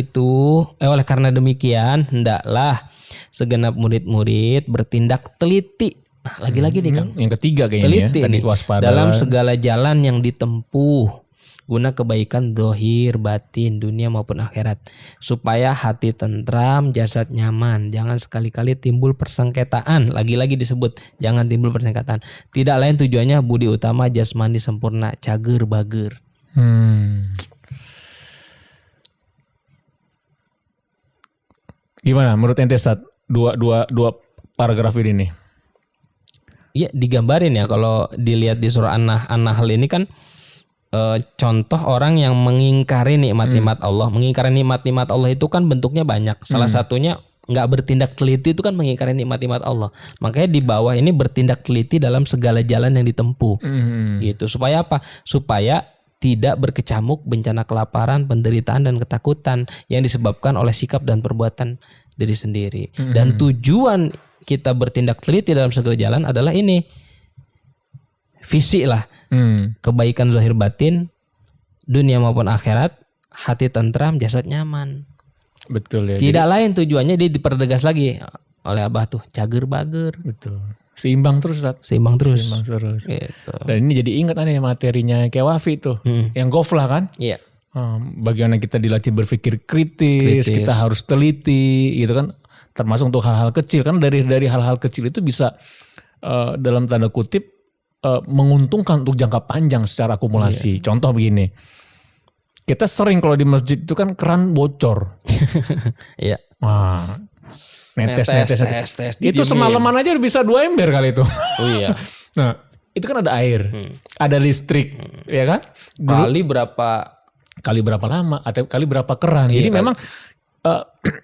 demikian, hendaklah segenap murid-murid bertindak teliti. Nah, lagi-lagi nih Kang. Yang ketiga kayaknya teliti ya. Tadi waspada dalam segala jalan yang ditempuh. guna kebaikan zahir batin dunia maupun akhirat, supaya hati tentram, jasad nyaman. Jangan sekali-kali timbul persengketaan. Lagi-lagi disebut jangan timbul persengketaan. Tidak lain tujuannya budi utama jasmani sempurna, cager bager. Gimana menurut ente Sat? Dua paragraf ini nih. Iya, digambarin ya kalau dilihat di surah An-Nahl ini kan contoh orang yang mengingkari nikmat-nikmat Allah. Mengingkari nikmat-nikmat Allah itu kan bentuknya banyak. Salah satunya nggak bertindak teliti itu kan mengingkari nikmat-nikmat Allah. Makanya di bawah ini bertindak teliti dalam segala jalan yang ditempuh. Gitu. Supaya apa? Supaya tidak berkecamuk bencana kelaparan, penderitaan dan ketakutan yang disebabkan oleh sikap dan perbuatan diri sendiri. Dan tujuan kita bertindak teliti dalam segala jalan adalah ini, visi lah, kebaikan zahir batin dunia maupun akhirat, hati tentram, jasad nyaman. Betul ya. Tidak lain tujuannya, dia dipertegas lagi oleh Abah tuh, cager bager. Betul. Seimbang terus Sat. Seimbang terus. Gitu. Dan ini jadi ingat aneh materinya kayak Wafi tuh, yang goflah kan? Iya. Bagaimana kita dilatih berpikir kritis, kita harus teliti, gitu kan? Termasuk untuk hal-hal kecil kan, dari hal-hal kecil itu bisa dalam tanda kutip menguntungkan untuk jangka panjang secara akumulasi. Contoh begini, kita sering kalau di masjid itu kan keran bocor. Iya. Wah, netes. Itu didiemin. semalaman aja bisa 2 ember kali itu. Oh iya. Nah, itu kan ada air, ada listrik, ya kan? Kali berapa lama atau kali berapa keran. Jadi memang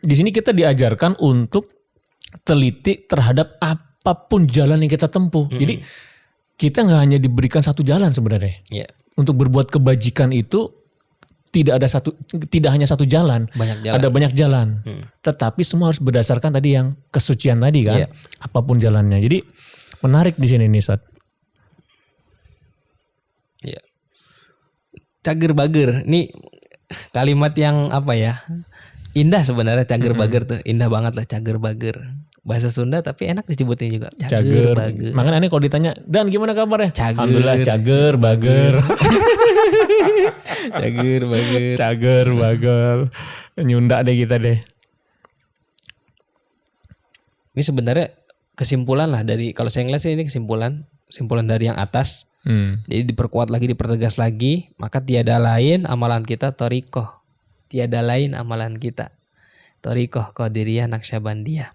di sini kita diajarkan untuk teliti terhadap apapun jalan yang kita tempuh. Jadi kita nggak hanya diberikan satu jalan sebenarnya. Iya. Untuk berbuat kebajikan itu tidak hanya satu jalan. Banyak jalan. Ada banyak jalan. Tetapi semua harus berdasarkan tadi yang kesucian tadi kan. Iya. Apapun jalannya. Jadi menarik di sini nih Sat. Iya. Cager bager. Ini kalimat yang apa ya? Indah sebenarnya cager bager tuh. Indah banget lah cager bager. Bahasa Sunda tapi enak disebutnya juga. Cager bager. Makanya aneh kalau ditanya, Dan gimana kabarnya? Cager. Alhamdulillah cager bager. Cager bager. Cager bager. Nyunda deh kita deh. Ini sebenarnya kesimpulan lah dari, kalau saya ngeliat sih ini kesimpulan dari yang atas. Jadi diperkuat lagi, dipertegas lagi, maka tiada lain amalan kita thariqah. Tiada lain amalan kita thariqah Qadiriyah Naqsyabandiyah.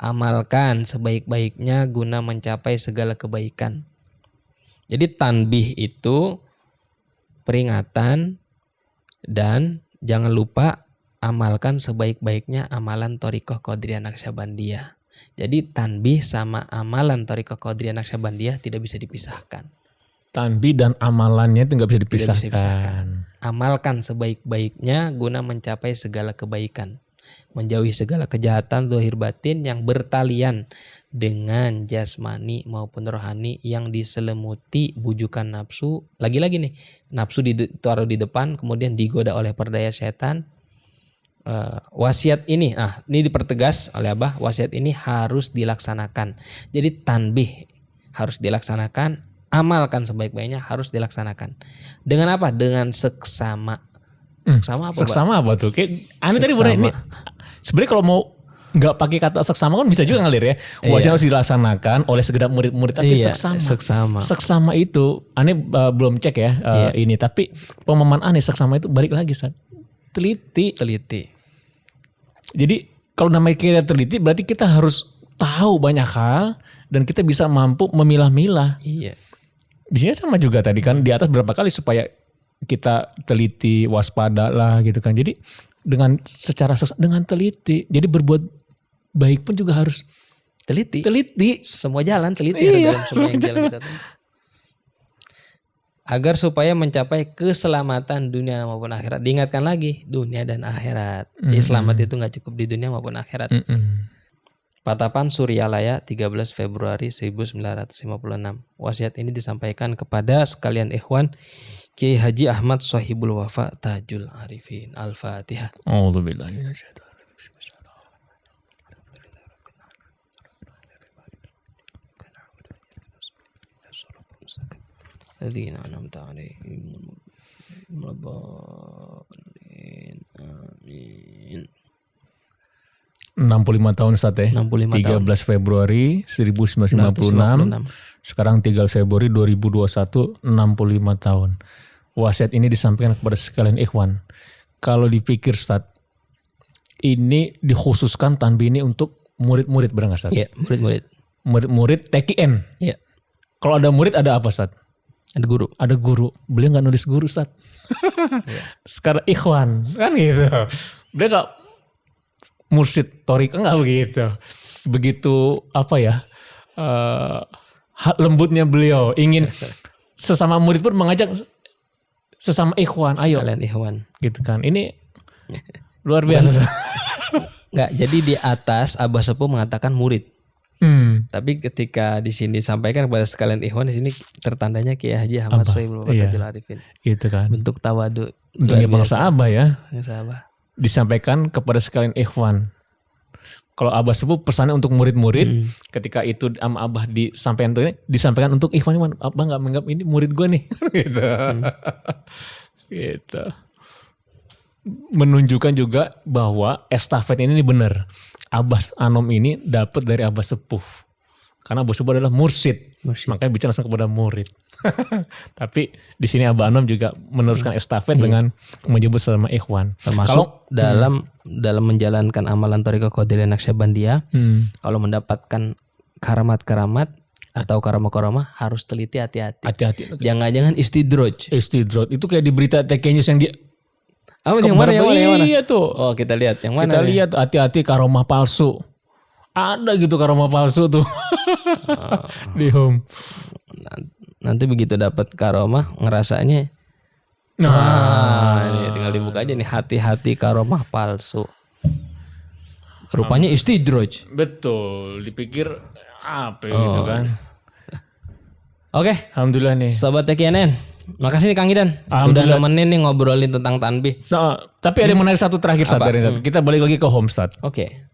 Amalkan sebaik-baiknya guna mencapai segala kebaikan. Jadi tanbih itu peringatan, dan jangan lupa amalkan sebaik-baiknya amalan thariqah Qadiriyah Naqsyabandiyah. Jadi tanbih sama amalan thariqah Qadiriyah Naqsyabandiyah tidak bisa dipisahkan. Tanbih dan amalannya itu nggak bisa dipisahkan. Tidak bisa dipisahkan. Amalkan sebaik-baiknya guna mencapai segala kebaikan, menjauhi segala kejahatan zahir batin yang bertalian dengan jasmani maupun rohani yang diselimuti bujukan nafsu. Lagi-lagi nih, nafsu ditaruh di depan, kemudian digoda oleh perdaya setan. Wasiat ini, ini dipertegas oleh Abah, wasiat ini harus dilaksanakan. Jadi tanbih harus dilaksanakan, amalkan sebaik-baiknya harus dilaksanakan. Dengan apa? Dengan seksama. Seksama apa? Seksama apa tuh? Kayak aneh tadi bener ini. Sebenarnya kalau mau nggak pakai kata seksama kan bisa juga ngalir ya. Wasiat harus dilaksanakan oleh segenap murid-murid, tapi seksama. Seksama itu aneh belum cek ya ini, tapi pemahaman aneh seksama itu balik lagi Sat. Teliti. Jadi kalau namanya kita teliti berarti kita harus tahu banyak hal dan kita bisa mampu memilah-milah. Iya. Di sini sama juga tadi kan di atas berapa kali supaya kita teliti, waspada lah gitu kan. Jadi dengan teliti. Jadi berbuat baik pun juga harus teliti. Semua jalan teliti dalam semua yang jalan kita. Agar supaya mencapai keselamatan dunia maupun akhirat. Diingatkan lagi, dunia dan akhirat. Jadi selamat itu gak cukup di dunia maupun akhirat. Patapan Suryalaya 13 Februari 1956. Wasiat ini disampaikan kepada sekalian ikhwan Kiai Haji Ahmad Shahibul Wafa Tajul Arifin. Al-Fatihah. A'udzubillahi الذين أنعمت عليهم Amin. 65 tahun Ustaz ya. 65 13 Februari 1956. Sekarang 3 Februari 2021, 65 tahun. Wasiat ini disampaikan kepada sekalian ikhwan. Kalau dipikir Ustaz, ini dikhususkan tanbih ini untuk murid-murid, benar nggak Ustaz? Iya, murid-murid. Murid-murid TKN. Iya. Kalau ada murid ada apa Ustaz? Ada guru. Ada guru. Beliau nggak nulis guru Ustaz. Sekarang ikhwan kan gitu. Beliau nggak mursyid torik, enggak begitu. Begitu apa ya? Lembutnya beliau ingin sesama murid pun mengajak sesama ikhwan, ayo. Kalian ikhwan. Gitu kan. Ini luar biasa. Enggak, jadi di atas Abah Sepuh mengatakan murid. Tapi ketika di sini disampaikan kepada sekalian ikhwan, di sini tertandanya Kiai Haji Ahmad Sohibul Waqatil Arifin. Gitu kan. Bentuk tawadu. Bentuknya bangsa Abah ya. Bangsa Abah. Disampaikan kepada sekalian ikhwan. Kalau Abah Sepuh pesannya untuk murid-murid, ketika itu sama Abah disampaikan untuk ikhwan, Abah nggak menganggap ini murid gue nih, gitu. Gitu. Menunjukkan juga bahwa estafet ini benar. Abah Anom ini dapat dari Abah Sepuh, karena Abah Sepuh adalah mursyid. Makanya bicara langsung kepada murid. Tapi di sini Abah Anom juga meneruskan estafet dengan menyebut sama ikhwan. Termasuk dalam menjalankan amalan Thariqah Qadiriyah Naqsyabandiyah, kalau mendapatkan karamat-karamat atau karamah-karamah harus teliti, hati-hati. Hati-hati. Jangan-jangan istidroj. Istidroj itu kayak di berita TK News yang dia. Yang mana? Iya tuh. Oh, kita lihat yang mana? Kita lihat hati-hati karomah palsu. Ada gitu karomah palsu tuh. Di home. Nanti begitu dapat karomah ngerasanya ini tinggal dibuka aja nih, hati-hati karomah palsu. Rupanya istidroj. Betul, dipikir apa gitu kan. Oke. Alhamdulillah nih. Sobat TKNN. Makasih nih Kang Idan. Udah nemenin nih ngobrolin tentang tanbih. Nah, tapi ada yang menarik satu terakhir Ustaz, dari Ustaz. Kita balik lagi ke home Ustaz. Oke.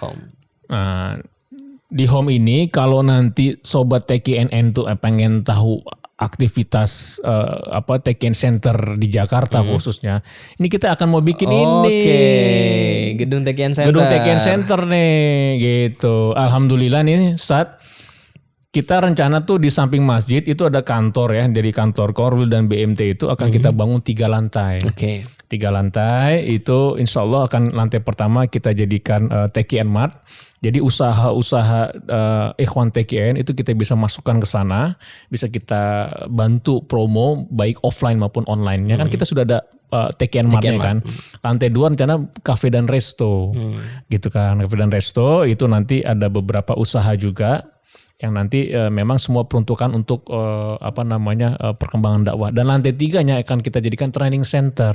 Home. Nah, di home ini kalau nanti sobat TKNN tuh pengen tahu aktivitas TKN Center di Jakarta khususnya, ini kita akan mau bikin ini. Gedung TKN Center. Gedung TKN Center nih, gitu. Alhamdulillah nih Ustaz. Kita rencana tuh di samping masjid itu ada kantor ya, dari kantor Korwil dan BMT itu akan kita bangun 3 lantai. 3 lantai itu insya Allah akan lantai pertama kita jadikan TKN Mart. Jadi usaha-usaha ikhwan TKN itu kita bisa masukkan ke sana, bisa kita bantu promo baik offline maupun online-nya. Kan kita sudah ada TKN Mart-nya kan. Lantai 2 rencana kafe dan resto. Gitu kan, kafe dan resto itu nanti ada beberapa usaha juga yang nanti memang semua peruntukan untuk perkembangan dakwah. Dan lantai 3-nya akan kita jadikan training center.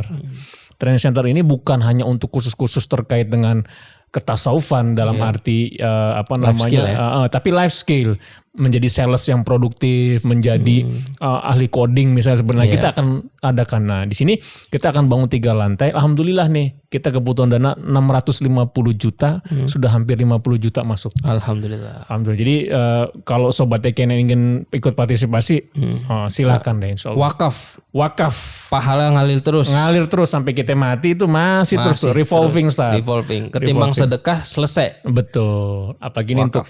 Training center ini bukan hanya untuk kursus-kursus terkait dengan ketasawufan dalam arti tapi life skill, menjadi sales yang produktif, menjadi ahli coding misalnya sebenarnya kita akan adakan. Nah, di sini kita akan bangun 3 lantai. Alhamdulillah nih, kita kebutuhan dana 650 juta, sudah hampir 50 juta masuk. Alhamdulillah. Jadi kalau sobat TKN ingin ikut partisipasi, silakan deh insyaallah. Wakaf. Pahala ngalir terus Sampai kita mati itu masih terus revolving. Ketimbang sedekah selesai. Betul. Apalagi ini untuk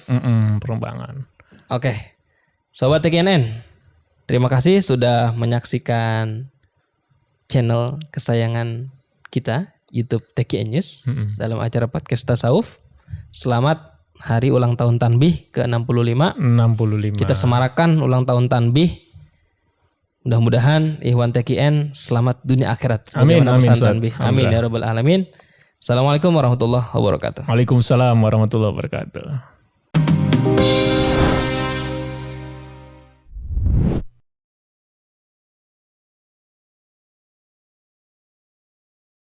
perkembangan. Oke. Sobat TKNN, terima kasih sudah menyaksikan channel kesayangan kita, YouTube TKN News, dalam acara podcast Tasawuf. Selamat hari ulang tahun Tanbih ke-65. 65. Kita semarakan ulang tahun Tanbih. Mudah-mudahan Ikhwan TKN selamat dunia akhirat. Amin. Amin ya rabbal alamin. Assalamualaikum warahmatullahi wabarakatuh. Waalaikumsalam warahmatullahi wabarakatuh.